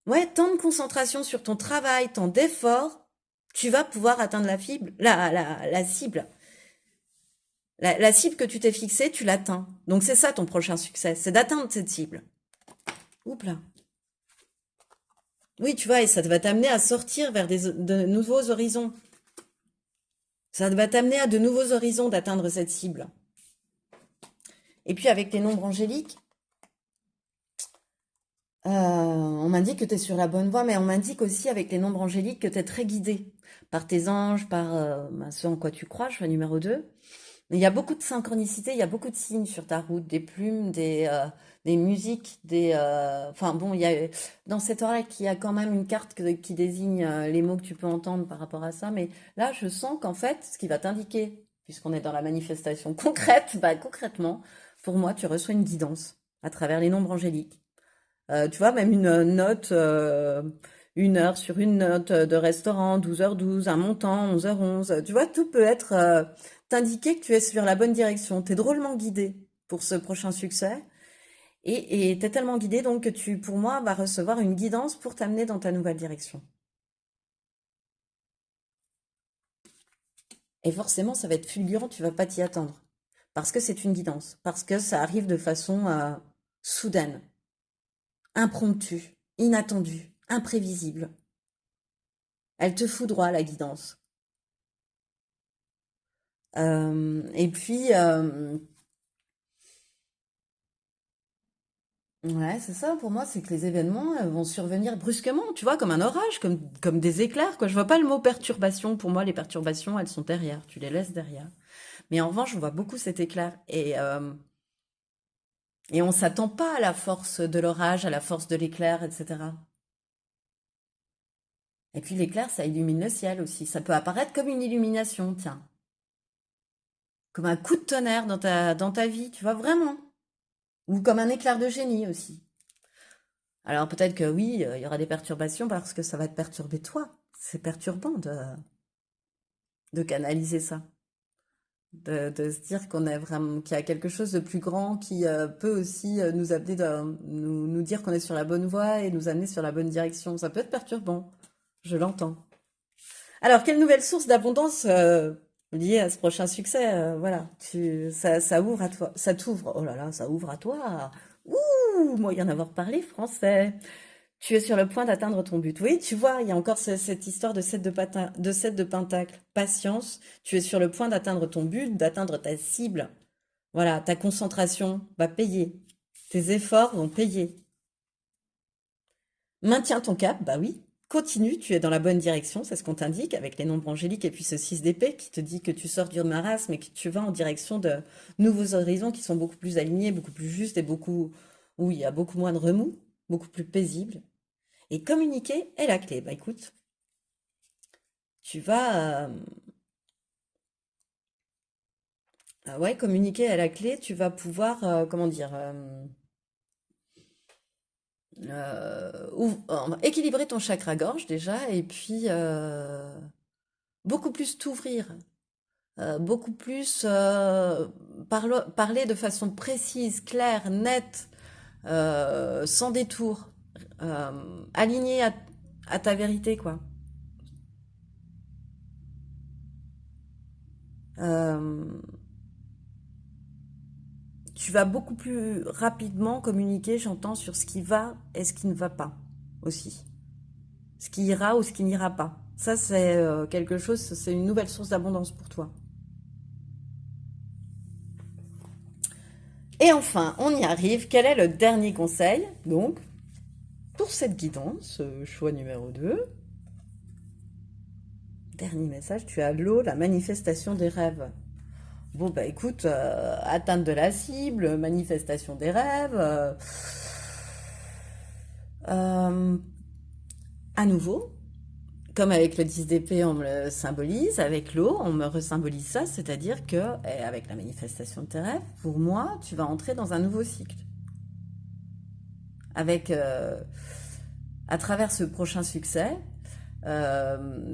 ouais, tant de concentration sur ton travail, tant d'efforts, tu vas pouvoir atteindre la cible. La cible que tu t'es fixée, tu l'atteins. Donc c'est ça ton prochain succès, c'est d'atteindre cette cible. Oups là. Oui, tu vois, et ça va t'amener à sortir vers de nouveaux horizons. Ça va t'amener à de nouveaux horizons d'atteindre cette cible. Et puis avec les nombres angéliques, on m'indique que tu es sur la bonne voie, mais on m'indique aussi avec les nombres angéliques que tu es très guidé par tes anges, par ce en quoi tu crois, choix numéro 2. Il y a beaucoup de synchronicité, il y a beaucoup de signes sur ta route, des plumes, des musiques, enfin bon, il y a dans cette oracle, il y a quand même une carte qui désigne les mots que tu peux entendre par rapport à ça. Mais là, je sens qu'en fait, ce qui va t'indiquer, puisqu'on est dans la manifestation concrète, bah concrètement, pour moi, tu reçois une guidance à travers les nombres angéliques. Tu vois, même une note, 1 heure sur une note de restaurant, 12h12, un montant, 11h11. Tu vois, tout peut être t'indiquer que tu es sur la bonne direction. Tu es drôlement guidé pour ce prochain succès. Et tu es tellement guidé donc que tu, pour moi, vas recevoir une guidance pour t'amener dans ta nouvelle direction. Et forcément, ça va être fulgurant, tu vas pas t'y attendre. Parce que c'est une guidance. Parce que ça arrive de façon soudaine, impromptue, inattendue, imprévisible. Elle te foudroie, la guidance. Et puis, ouais, c'est ça pour moi, c'est que les événements vont survenir brusquement, tu vois, comme un orage, comme des éclairs, quoi. Je vois pas le mot perturbation. Pour moi, les perturbations, elles sont derrière. Tu les laisses derrière. Mais en revanche, je vois beaucoup cet éclair. Et on s'attend pas à la force de l'orage, à la force de l'éclair, etc. Et puis l'éclair, ça illumine le ciel aussi. Ça peut apparaître comme une illumination, tiens. Comme un coup de tonnerre dans ta vie, tu vois, vraiment. Ou comme un éclair de génie aussi. Alors peut-être que oui, il y aura des perturbations parce que ça va te perturber toi. C'est perturbant de canaliser ça. De se dire qu'on est vraiment, qu'il y a quelque chose de plus grand qui peut aussi nous amener, nous dire qu'on est sur la bonne voie et nous amener sur la bonne direction. Ça peut être perturbant, je l'entends. Alors, quelle nouvelle source d'abondance liée à ce prochain succès voilà, ça ouvre à toi, ça t'ouvre. Oh là là, ça ouvre à toi. Ouh, moyen d'avoir parlé français. Tu es sur le point d'atteindre ton but. Oui, tu vois, il y a encore cette histoire de 7 de pentacle. Patience, tu es sur le point d'atteindre ton but, d'atteindre ta cible. Voilà, ta concentration va payer. Tes efforts vont payer. Maintiens ton cap, bah oui. Continue, tu es dans la bonne direction, c'est ce qu'on t'indique avec les nombres angéliques et puis ce 6 d'épée qui te dit que tu sors du marasme et que tu vas en direction de nouveaux horizons qui sont beaucoup plus alignés, beaucoup plus justes et où il y a beaucoup moins de remous, beaucoup plus paisibles. Et communiquer est la clé. Bah écoute, tu vas, Ouais, communiquer à la clé, tu vas pouvoir, comment dire, équilibrer ton chakra-gorge déjà, et puis beaucoup plus t'ouvrir, beaucoup plus parler de façon précise, claire, nette, sans détour, aligné à ta vérité, quoi. Euh, Tu vas beaucoup plus rapidement communiquer, j'entends, sur ce qui va et ce qui ne va pas aussi. Ce qui ira ou ce qui n'ira pas. Ça, c'est quelque chose, c'est une nouvelle source d'abondance pour toi. Et enfin, on y arrive. Quel est le dernier conseil, donc, pour cette guidance, choix numéro 2. Dernier message, tu as l'eau, la manifestation des rêves. Bon, bah écoute, atteinte de la cible, manifestation des rêves. Euh, à nouveau, comme avec le 10 d'épée, on me le symbolise, avec l'eau, on me resymbolise ça, c'est-à-dire que, avec la manifestation de tes rêves, pour moi, tu vas entrer dans un nouveau cycle. Avec, à travers ce prochain succès,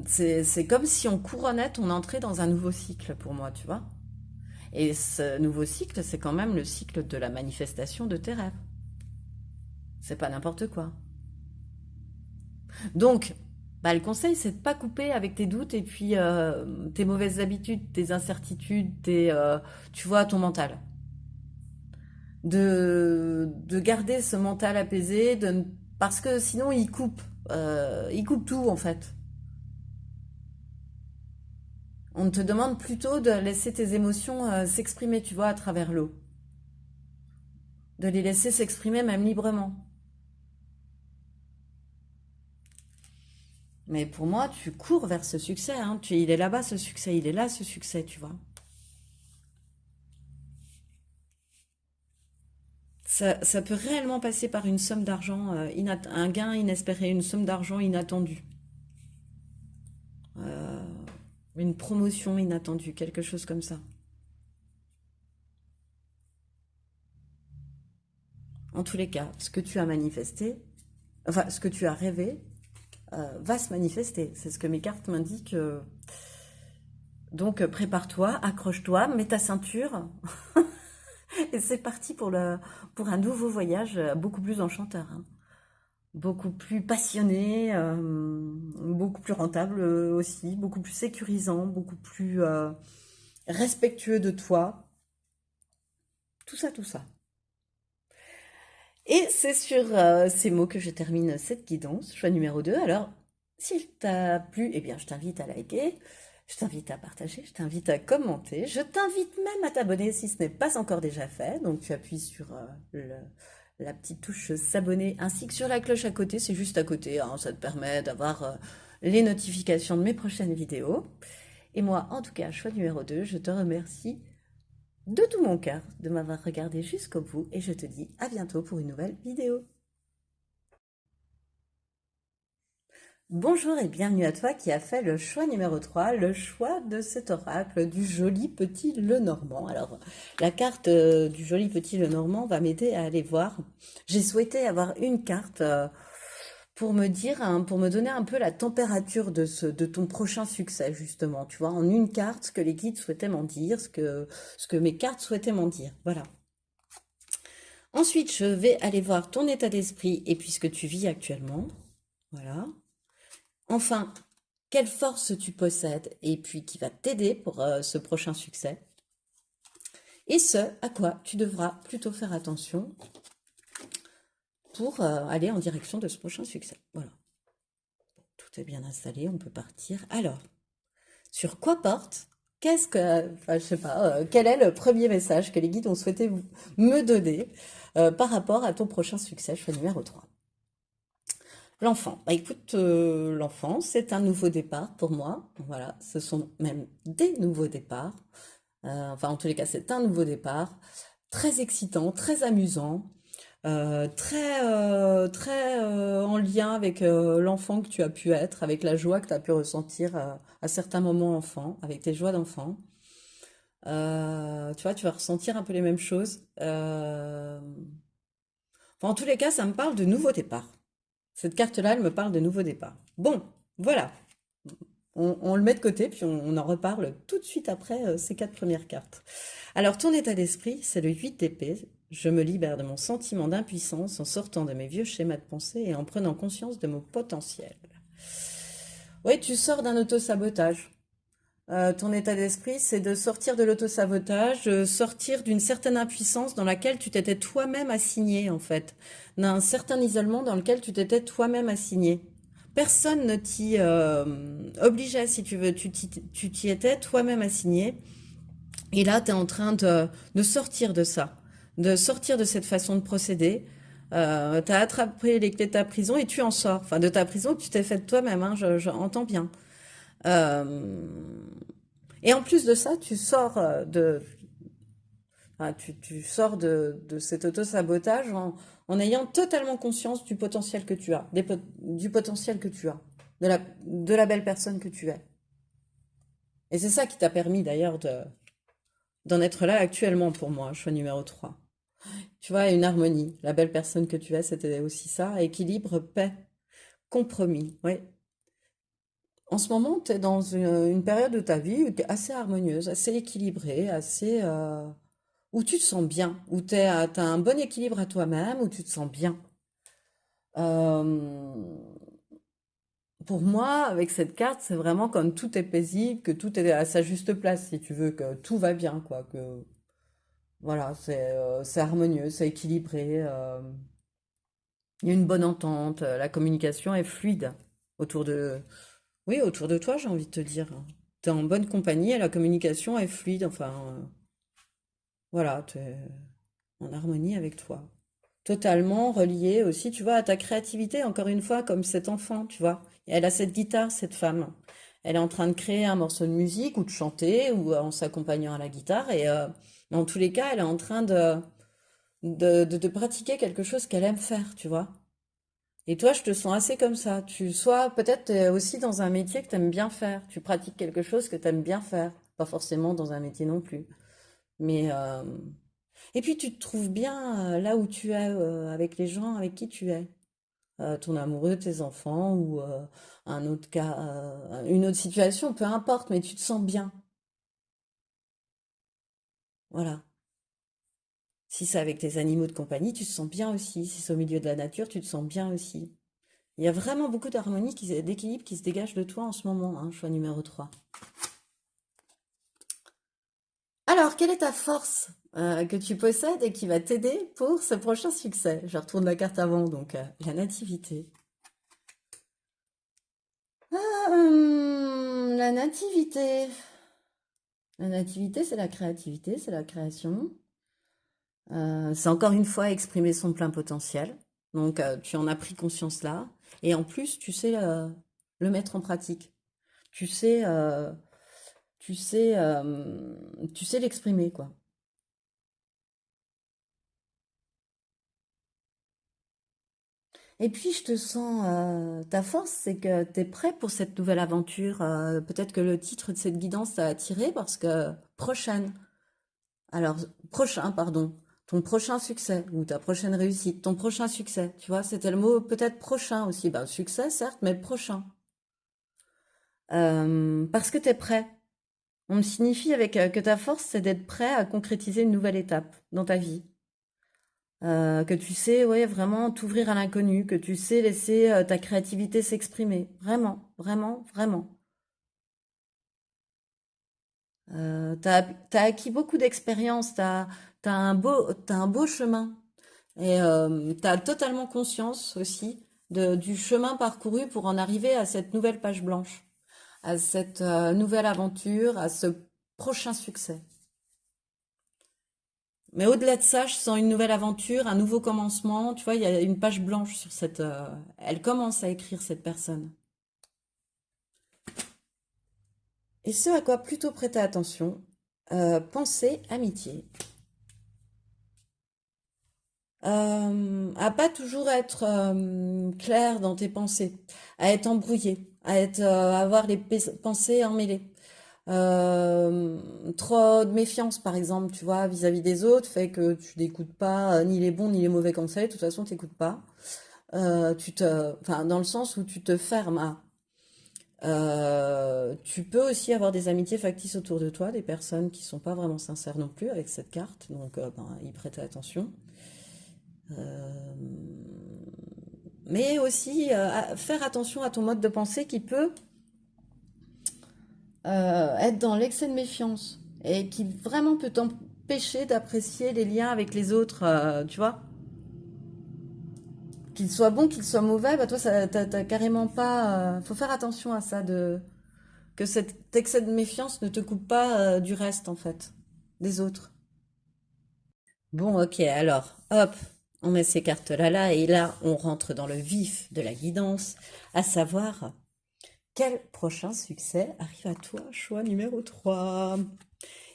c'est comme si on couronnait ton entrée dans un nouveau cycle pour moi, tu vois. Et ce nouveau cycle, c'est quand même le cycle de la manifestation de tes rêves. C'est pas n'importe quoi. Donc, bah, le conseil, c'est de pas couper avec tes doutes et puis tes mauvaises habitudes, tes incertitudes, tu vois, ton mental. De garder ce mental apaisé, parce que sinon il coupe tout en fait. On te demande plutôt de laisser tes émotions s'exprimer, tu vois, à travers l'eau. De les laisser s'exprimer même librement. Mais pour moi, tu cours vers ce succès, hein. Il est là-bas ce succès, il est là ce succès, tu vois. Ça peut réellement passer par une somme d'argent, un gain inespéré, une somme d'argent inattendue, euh, une promotion inattendue, quelque chose comme ça. En tous les cas, ce que tu as manifesté, enfin ce que tu as rêvé, va se manifester. C'est ce que mes cartes m'indiquent. Donc prépare-toi, accroche-toi, mets ta ceinture et c'est parti pour un nouveau voyage beaucoup plus enchanteur, hein. Beaucoup plus passionné, beaucoup plus rentable aussi, beaucoup plus sécurisant, beaucoup plus respectueux de toi. Tout ça, tout ça. Et c'est sur ces mots que je termine cette guidance, choix numéro 2. Alors, s'il t'a plu, eh bien, je t'invite à liker, je t'invite à partager, je t'invite à commenter, je t'invite même à t'abonner si ce n'est pas encore déjà fait. Donc, tu appuies sur la petite touche s'abonner ainsi que sur la cloche à côté, c'est juste à côté, hein, ça te permet d'avoir les notifications de mes prochaines vidéos. Et moi, en tout cas, choix numéro 2, je te remercie de tout mon cœur de m'avoir regardé jusqu'au bout et je te dis à bientôt pour une nouvelle vidéo. Bonjour et bienvenue à toi qui a fait le choix numéro 3, le choix de cet oracle du joli petit Lenormand. Alors, la carte du joli petit Lenormand va m'aider à aller voir. J'ai souhaité avoir une carte pour me dire, hein, pour me donner un peu la température de ton prochain succès, justement. Tu vois, en une carte, ce que les guides souhaitaient m'en dire, ce que mes cartes souhaitaient m'en dire. Voilà. Ensuite, je vais aller voir ton état d'esprit et puis ce que tu vis actuellement. Voilà. Enfin, quelle force tu possèdes et puis qui va t'aider pour ce prochain succès. Et ce à quoi tu devras plutôt faire attention pour aller en direction de ce prochain succès. Voilà. Tout est bien installé, on peut partir. Alors, sur quoi porte Qu'est-ce que, enfin, je sais pas, quel est le premier message que les guides ont souhaité me donner par rapport à ton prochain succès, choix numéro 3. L'enfant. Bah écoute, l'enfant, c'est un nouveau départ pour moi. Voilà, ce sont même des nouveaux départs. Enfin, en tous les cas, c'est un nouveau départ. Très excitant, très amusant, très en lien avec l'enfant que tu as pu être, avec la joie que tu as pu ressentir à certains moments enfant, avec tes joies d'enfant. Tu vois, tu vas ressentir un peu les mêmes choses. Enfin, en tous les cas, ça me parle de nouveau départ. Cette carte-là, elle me parle de nouveau départ. Bon, voilà. On le met de côté, puis on en reparle tout de suite après ces quatre premières cartes. Alors, ton état d'esprit, c'est le 8 d'épée. Je me libère de mon sentiment d'impuissance en sortant de mes vieux schémas de pensée et en prenant conscience de mon potentiel. Oui, tu sors d'un autosabotage. Ton état d'esprit, c'est de sortir de l'autosabotage, sortir d'une certaine impuissance dans laquelle tu t'étais toi-même assigné, en fait, d'un certain isolement dans lequel tu t'étais toi-même assigné. Personne ne t'y obligeait, si tu veux, tu t'y étais toi-même assigné. Et là, tu es en train de sortir de ça, de sortir de cette façon de procéder. Tu as attrapé les clés de ta prison et tu en sors. Enfin, de ta prison que tu t'es faite toi-même, hein, je entends bien. Euh, et en plus de ça, tu sors tu sors de cet auto-sabotage en ayant totalement conscience du potentiel que tu as, du potentiel que tu as, de la belle personne que tu es. Et c'est ça qui t'a permis d'ailleurs d'en être là actuellement pour moi, choix numéro 3. Tu vois, une harmonie. La belle personne que tu es, c'était aussi ça. Équilibre, paix, compromis. Oui. En ce moment, tu es dans une période de ta vie qui est assez harmonieuse, assez équilibrée, assez, où tu te sens bien, où tu as un bon équilibre à toi-même, où tu te sens bien. Euh, pour moi, avec cette carte, c'est vraiment comme tout est paisible, que tout est à sa juste place, si tu veux, que tout va bien, quoi. Que voilà, c'est harmonieux, c'est équilibré. Il y a une bonne entente, la communication est fluide autour de, oui, autour de toi, j'ai envie de te dire. Tu es en bonne compagnie et la communication est fluide. Enfin, voilà, tu es en harmonie avec toi. Totalement relié aussi, tu vois, à ta créativité, encore une fois, comme cet enfant, tu vois. Et elle a cette guitare, cette femme. Elle est en train de créer un morceau de musique ou de chanter ou en s'accompagnant à la guitare. Et dans tous les cas, elle est en train de pratiquer quelque chose qu'elle aime faire, tu vois. Et toi, je te sens assez comme ça. Tu sois peut-être aussi dans un métier que tu aimes bien faire. Tu pratiques quelque chose que tu aimes bien faire. Pas forcément dans un métier non plus. Mais et puis tu te trouves bien là où tu es, avec les gens avec qui tu es. Ton amoureux, tes enfants ou un autre cas, une autre situation, peu importe, mais tu te sens bien. Voilà. Si c'est avec tes animaux de compagnie, tu te sens bien aussi. Si c'est au milieu de la nature, tu te sens bien aussi. Il y a vraiment beaucoup d'harmonie, d'équilibre qui se dégage de toi en ce moment, hein, choix numéro 3. Alors, quelle est ta force que tu possèdes et qui va t'aider pour ce prochain succès? Je retourne la carte avant, donc la nativité. La nativité. La nativité, c'est la créativité, c'est la création. C'est encore une fois exprimer son plein potentiel. Donc, tu en as pris conscience là. Et en plus, tu sais le mettre en pratique. Tu sais, euh, tu sais l'exprimer, quoi. Et puis, je te sens, ta force, c'est que tu es prêt pour cette nouvelle aventure. Peut-être que le titre de cette guidance t'a attiré parce que prochaine. Alors, prochain, pardon. Ton prochain succès ou ta prochaine réussite, ton prochain succès. Tu vois, c'était le mot peut-être prochain aussi. Ben, succès, certes, mais prochain. Parce que tu es prêt. On me signifie avec que ta force, c'est d'être prêt à concrétiser une nouvelle étape dans ta vie. Que tu sais, ouais, vraiment t'ouvrir à l'inconnu, que tu sais laisser ta créativité s'exprimer. Vraiment, vraiment, vraiment. T'as acquis beaucoup d'expérience, t'as un beau chemin. Et t'as totalement conscience aussi du chemin parcouru pour en arriver à cette nouvelle page blanche, à cette nouvelle aventure, à ce prochain succès. Mais au-delà de ça, je sens une nouvelle aventure, un nouveau commencement. Tu vois, il y a une page blanche sur cette. Elle commence à écrire cette personne. Et ce à quoi plutôt prêter attention, pensée, amitié. À pas toujours être clair dans tes pensées, à être embrouillé, à avoir les pensées emmêlées. Trop de méfiance, par exemple, tu vois, vis-à-vis des autres, fait que tu n'écoutes pas ni les bons ni les mauvais conseils. De toute façon, tu n'écoutes pas. Enfin, dans le sens où tu te fermes à. Tu peux aussi avoir des amitiés factices autour de toi, des personnes qui sont pas vraiment sincères non plus avec cette carte, donc ben, y prêter attention. Euh, mais aussi faire attention à ton mode de pensée qui peut être dans l'excès de méfiance et qui vraiment peut t'empêcher d'apprécier les liens avec les autres, tu vois. Qu'ils soient bons, qu'ils soient mauvais, bah toi, ça, t'as carrément pas. Faut faire attention à ça, que cet excès de méfiance ne te coupe pas du reste, en fait, des autres. Bon, ok, alors, hop, on met ces cartes-là là, et là, on rentre dans le vif de la guidance, à savoir quel prochain succès arrive à toi, choix numéro 3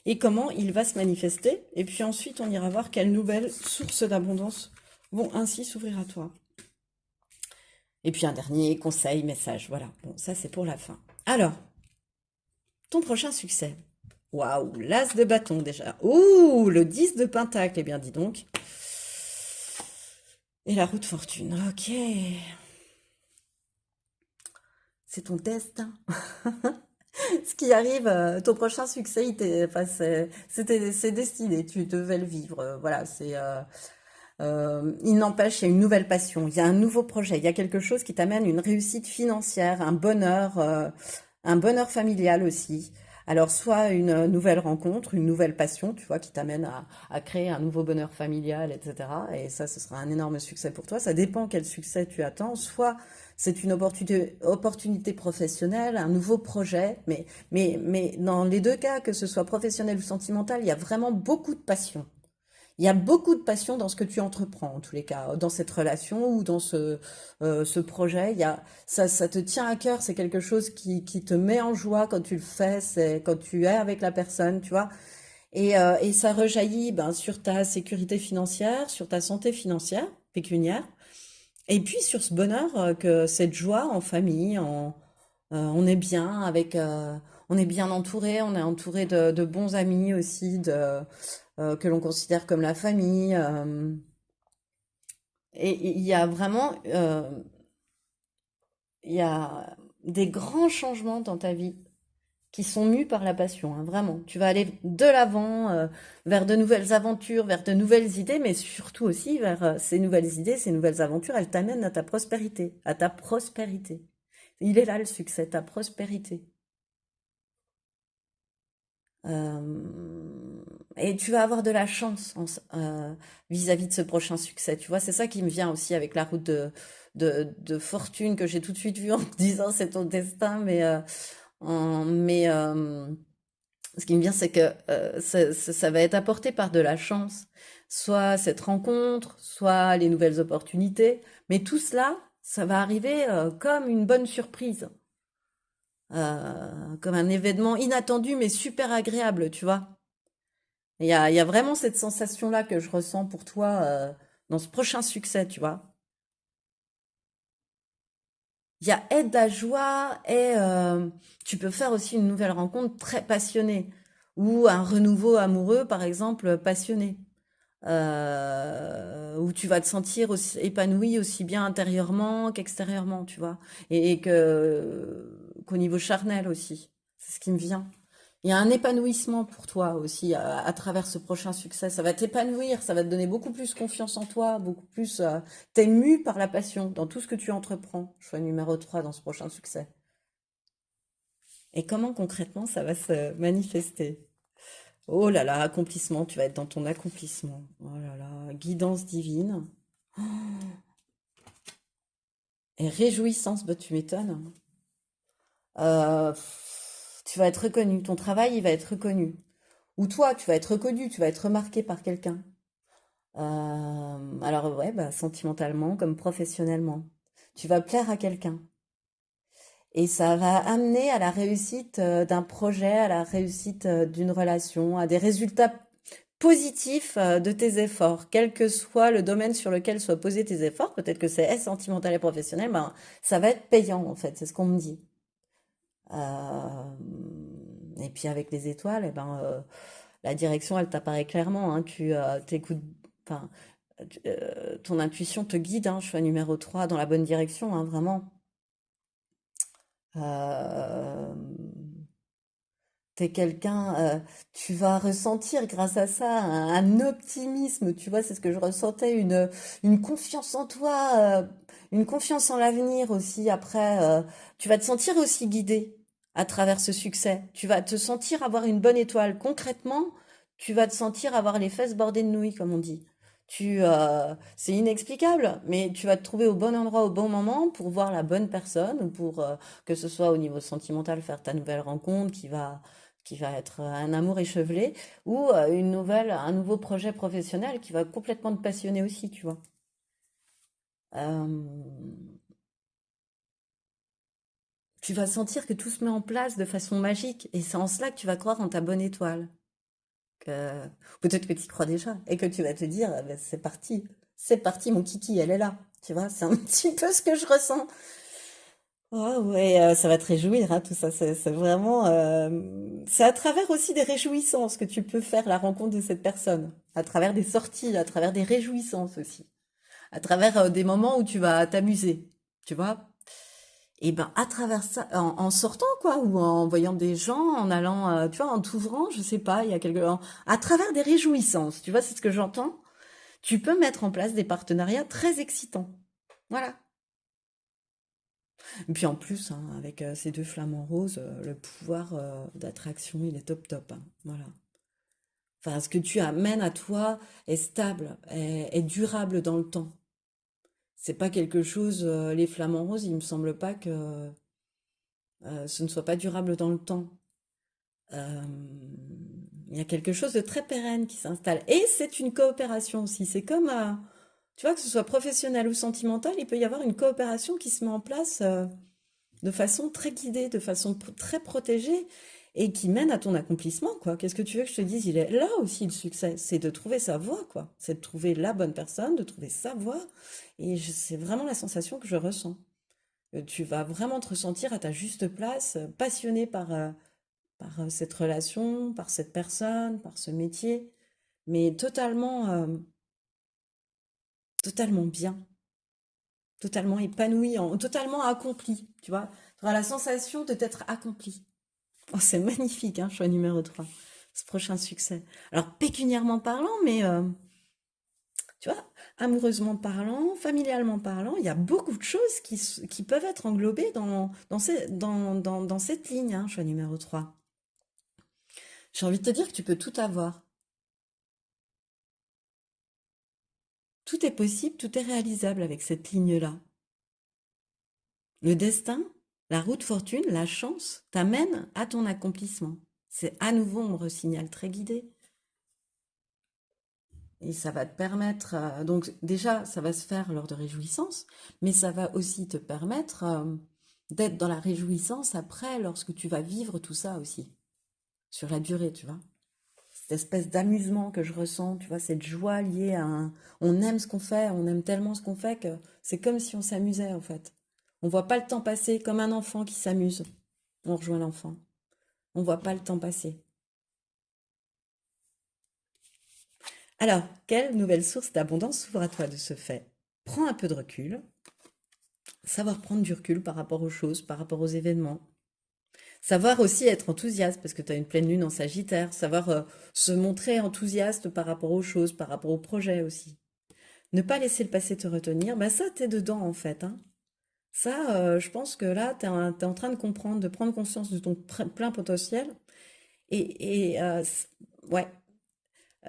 et comment il va se manifester. Et puis ensuite, on ira voir quelles nouvelles sources d'abondance vont ainsi s'ouvrir à toi. Et puis un dernier conseil, message, voilà. Bon, ça c'est pour la fin. Alors, ton prochain succès. Waouh, l'as de bâton déjà. Ouh, le 10 de pentacle, eh bien dis donc. Et la roue de fortune, ok. C'est ton destin. Ce qui arrive, ton prochain succès, enfin, c'est destiné, tu devais le vivre. Voilà, il n'empêche, il y a une nouvelle passion, il y a un nouveau projet, il y a quelque chose qui t'amène une réussite financière, un bonheur familial aussi. Alors, soit une nouvelle rencontre, une nouvelle passion, tu vois, qui t'amène à créer un nouveau bonheur familial, etc. Et ça, ce sera un énorme succès pour toi. Ça dépend quel succès tu attends. Soit c'est une opportunité professionnelle, un nouveau projet, mais dans les deux cas, que ce soit professionnel ou sentimental, il y a vraiment beaucoup de passion. Il y a beaucoup de passion dans ce que tu entreprends, en tous les cas, dans cette relation ou dans ce projet. Ça te tient à cœur, c'est quelque chose qui te met en joie quand tu le fais, c'est quand tu es avec la personne, tu vois. Et ça rejaillit ben, sur ta sécurité financière, sur ta santé financière, pécuniaire, et puis sur ce bonheur, que cette joie en famille, on est bien on est bien entouré, on est entouré de bons amis aussi, que l'on considère comme la famille. Et il y a vraiment, il y a des grands changements dans ta vie qui sont mus par la passion, hein, vraiment. Tu vas aller de l'avant, vers de nouvelles aventures, vers de nouvelles idées, mais surtout aussi vers ces nouvelles idées, ces nouvelles aventures, elles t'amènent à ta prospérité, à ta prospérité. Il est là le succès, ta prospérité. Et tu vas avoir de la chance vis-à-vis de ce prochain succès. Tu vois, c'est ça qui me vient aussi avec la route de fortune que j'ai tout de suite vue en te disant c'est ton destin. Mais ce qui me vient, c'est que ça va être apporté par de la chance. Soit cette rencontre, soit les nouvelles opportunités. Mais tout cela, ça va arriver comme une bonne surprise. Comme un événement inattendu mais super agréable, tu vois. Il y a vraiment cette sensation-là que je ressens pour toi dans ce prochain succès, tu vois. Il y a aide à joie et tu peux faire aussi une nouvelle rencontre très passionnée ou un renouveau amoureux, par exemple, passionné. Où tu vas te sentir aussi épanoui aussi bien intérieurement qu'extérieurement, tu vois. Et qu'au niveau charnel aussi. C'est ce qui me vient. Il y a un épanouissement pour toi aussi à travers ce prochain succès. Ça va t'épanouir, ça va te donner beaucoup plus confiance en toi, beaucoup plus. T'es mu par la passion dans tout ce que tu entreprends. Choix numéro 3 dans ce prochain succès. Et comment concrètement ça va se manifester? Oh là là, accomplissement, tu vas être dans ton accomplissement. Oh là là, guidance divine. Et réjouissance, bah tu m'étonnes. Tu vas être reconnu, ton travail, il va être reconnu. Ou toi, tu vas être reconnu, tu vas être remarqué par quelqu'un. Alors ouais, bah, sentimentalement comme professionnellement. Tu vas plaire à quelqu'un. Et ça va amener à la réussite d'un projet, à la réussite d'une relation, à des résultats positifs de tes efforts, quel que soit le domaine sur lequel soient posés tes efforts. Peut-être que c'est sentimental et professionnel, ben, ça va être payant en fait, c'est ce qu'on me dit. Euh, Et puis avec les étoiles, eh ben, la direction, elle t'apparaît clairement, hein. Tu t'écoutes, enfin, ton intuition te guide, hein, choix numéro 3 dans la bonne direction, hein, vraiment. Euh, T'es quelqu'un, tu vas ressentir grâce à ça un optimisme, tu vois, c'est ce que je ressentais, une confiance en toi, une confiance en l'avenir aussi. Après, tu vas te sentir aussi guidé à travers ce succès. Tu vas te sentir avoir une bonne étoile. Concrètement, tu vas te sentir avoir les fesses bordées de nouilles, comme on dit. C'est inexplicable, mais tu vas te trouver au bon endroit au bon moment pour voir la bonne personne, ou pour que ce soit au niveau sentimental, faire ta nouvelle rencontre qui va être un amour échevelé, ou un nouveau projet professionnel qui va complètement te passionner aussi, tu vois. Euh, Tu vas sentir que tout se met en place de façon magique, et c'est en cela que tu vas croire en ta bonne étoile. Que... Peut-être que tu y crois déjà, et que tu vas te dire, ah ben, c'est parti, mon kiki, elle est là. Tu vois, c'est un petit peu ce que je ressens. Oh, ouais, ça va te réjouir, hein, tout ça. C'est vraiment, c'est à travers aussi des réjouissances que tu peux faire la rencontre de cette personne. À travers des sorties, à travers des réjouissances aussi. À travers des moments où tu vas t'amuser. Tu vois? Et ben, à travers ça, en sortant, quoi, ou en voyant des gens, en allant, tu vois, en t'ouvrant, je sais pas, il y a à travers des réjouissances. Tu vois, c'est ce que j'entends. Tu peux mettre en place des partenariats très excitants. Voilà. Et puis en plus, hein, avec ces deux flamants roses, le pouvoir d'attraction, il est top top, hein. Voilà. Enfin, ce que tu amènes à toi est stable, est durable dans le temps. C'est pas quelque chose, les flamants roses, il me semble pas que ce ne soit pas durable dans le temps. Euh, il y a quelque chose de très pérenne qui s'installe. Et c'est une coopération aussi. C'est comme, tu vois, que ce soit professionnel ou sentimental, il peut y avoir une coopération qui se met en place de façon très guidée, de façon très protégée et qui mène à ton accomplissement, quoi. Qu'est-ce que tu veux que je te dise? Il est là aussi le succès, c'est de trouver sa voie, quoi. C'est de trouver la bonne personne, de trouver sa voie. Et c'est vraiment la sensation que je ressens. Tu vas vraiment te ressentir à ta juste place, passionné par cette relation, par cette personne, par ce métier, mais totalement bien, totalement épanoui, totalement accompli, tu vois. Tu auras la sensation de t'être accompli. Oh, c'est magnifique, hein, choix numéro 3, ce prochain succès. Alors, pécuniairement parlant, mais tu vois, amoureusement parlant, familialement parlant, il y a beaucoup de choses qui peuvent être englobées dans cette ligne, hein, choix numéro 3. J'ai envie de te dire que tu peux tout avoir. Tout est possible, tout est réalisable avec cette ligne-là. Le destin, la route fortune, la chance t'amène à ton accomplissement. C'est à nouveau, on me resignale très guidé. Et ça va te permettre, donc déjà, ça va se faire lors de réjouissances, mais ça va aussi te permettre d'être dans la réjouissance après, lorsque tu vas vivre tout ça aussi, sur la durée, tu vois. Cette espèce d'amusement que je ressens, tu vois, cette joie liée à un... On aime ce qu'on fait, on aime tellement ce qu'on fait que c'est comme si on s'amusait en fait. On voit pas le temps passer comme un enfant qui s'amuse. On rejoint l'enfant. On voit pas le temps passer. Alors, quelle nouvelle source d'abondance s'ouvre à toi de ce fait? Prends un peu de recul, savoir prendre du recul par rapport aux choses, par rapport aux événements. Savoir aussi être enthousiaste, parce que tu as une pleine lune en Sagittaire. Savoir se montrer enthousiaste par rapport aux choses, par rapport aux projets aussi. Ne pas laisser le passé te retenir, bah ça, t'es dedans en fait, hein. Ça, je pense que là, t'es en train de comprendre, de prendre conscience de ton plein potentiel. Ouais,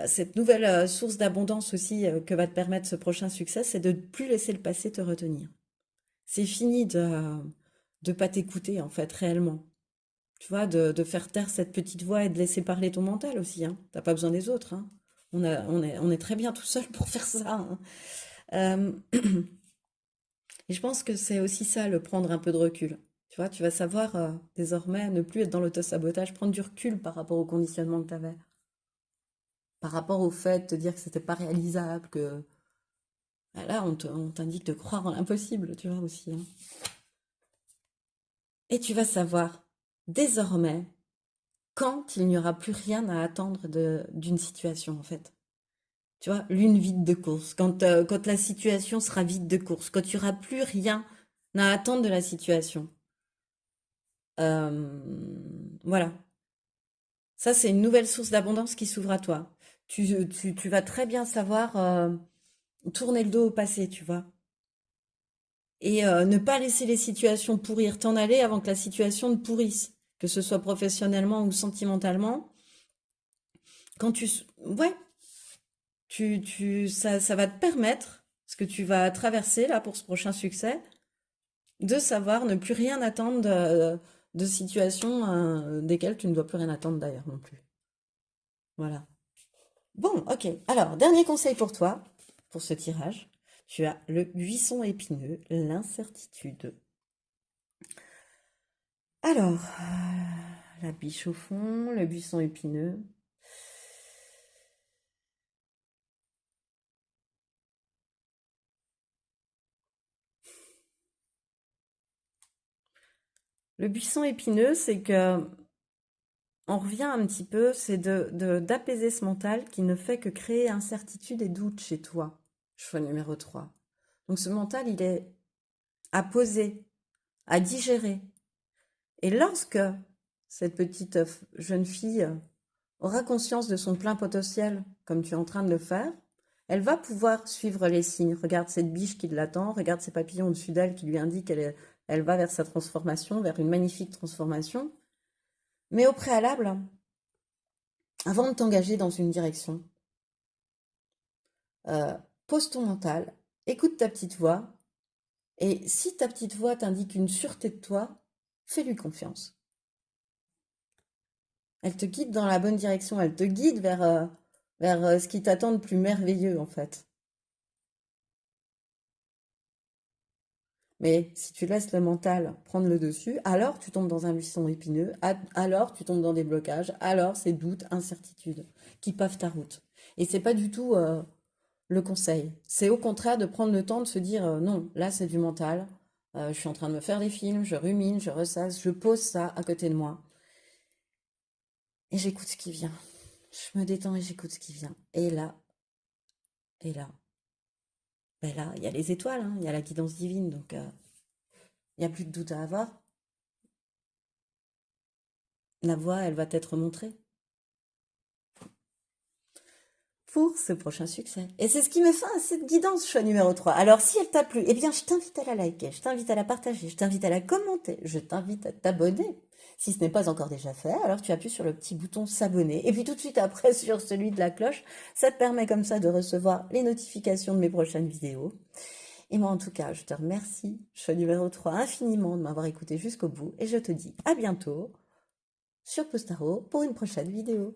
cette nouvelle source d'abondance aussi que va te permettre ce prochain succès, c'est de ne plus laisser le passé te retenir. C'est fini de pas t'écouter en fait réellement. Tu vois, de faire taire cette petite voix et de laisser parler ton mental aussi, hein. T'as pas besoin des autres, hein. On est très bien tout seul pour faire ça, hein. Euh, et je pense que c'est aussi ça, le prendre un peu de recul. Tu vois, tu vas savoir désormais ne plus être dans l'autosabotage, prendre du recul par rapport au conditionnement que tu avais, par rapport au fait de te dire que c'était pas réalisable, que ah, là on t'indique de croire en l'impossible, tu vois aussi, hein. Et tu vas savoir désormais quand il n'y aura plus rien à attendre d'une situation, en fait. Tu vois, lune vide de course, quand la situation sera vide de course, quand il n'y aura plus rien à attendre de la situation. Euh, voilà. Ça, c'est une nouvelle source d'abondance qui s'ouvre à toi. Tu vas très bien savoir tourner le dos au passé, tu vois. Et ne pas laisser les situations pourrir, t'en aller avant que la situation ne pourrisse, que ce soit professionnellement ou sentimentalement. Quand ouais, ça va te permettre, ce que tu vas traverser là pour ce prochain succès, de savoir ne plus rien attendre de situations desquelles tu ne dois plus rien attendre d'ailleurs non plus. Voilà. Bon, ok. Alors, dernier conseil pour toi, pour ce tirage. Tu as le buisson épineux, l'incertitude. Alors, la biche au fond, le buisson épineux. Le buisson épineux, c'est que on revient un petit peu, c'est d'apaiser ce mental qui ne fait que créer incertitude et doute chez toi. Choix numéro 3. Donc ce mental, il est à poser, à digérer. Et lorsque cette petite jeune fille aura conscience de son plein potentiel, comme tu es en train de le faire, elle va pouvoir suivre les signes. Regarde cette biche qui l'attend, regarde ces papillons au-dessus d'elle qui lui indiquent qu'elle va vers sa transformation, vers une magnifique transformation. Mais au préalable, avant de t'engager dans une direction, euh, pose ton mental, écoute ta petite voix, et si ta petite voix t'indique une sûreté de toi, fais-lui confiance. Elle te guide dans la bonne direction, elle te guide vers ce qui t'attend de plus merveilleux en fait. Mais si tu laisses le mental prendre le dessus, alors tu tombes dans un buisson épineux, alors tu tombes dans des blocages, alors c'est doutes, incertitudes qui pavent ta route. Et c'est pas du tout le conseil. C'est au contraire de prendre le temps de se dire non, là c'est du mental, je suis en train de me faire des films, je rumine, je ressasse, je pose ça à côté de moi et j'écoute ce qui vient. Je me détends et j'écoute ce qui vient. Et là, ben là, il y a les étoiles, hein, il y a la guidance divine, donc il n'y a plus de doute à avoir. La voie, elle va t'être montrée pour ce prochain succès. Et c'est ce qui me fait à cette guidance, choix numéro 3. Alors, si elle t'a plu, eh bien, je t'invite à la liker, je t'invite à la partager, je t'invite à la commenter, je t'invite à t'abonner. Si ce n'est pas encore déjà fait, alors tu appuies sur le petit bouton s'abonner. Et puis tout de suite après sur celui de la cloche, ça te permet comme ça de recevoir les notifications de mes prochaines vidéos. Et moi, en tout cas, je te remercie, choix numéro 3, infiniment de m'avoir écouté jusqu'au bout. Et je te dis à bientôt sur Postaro pour une prochaine vidéo.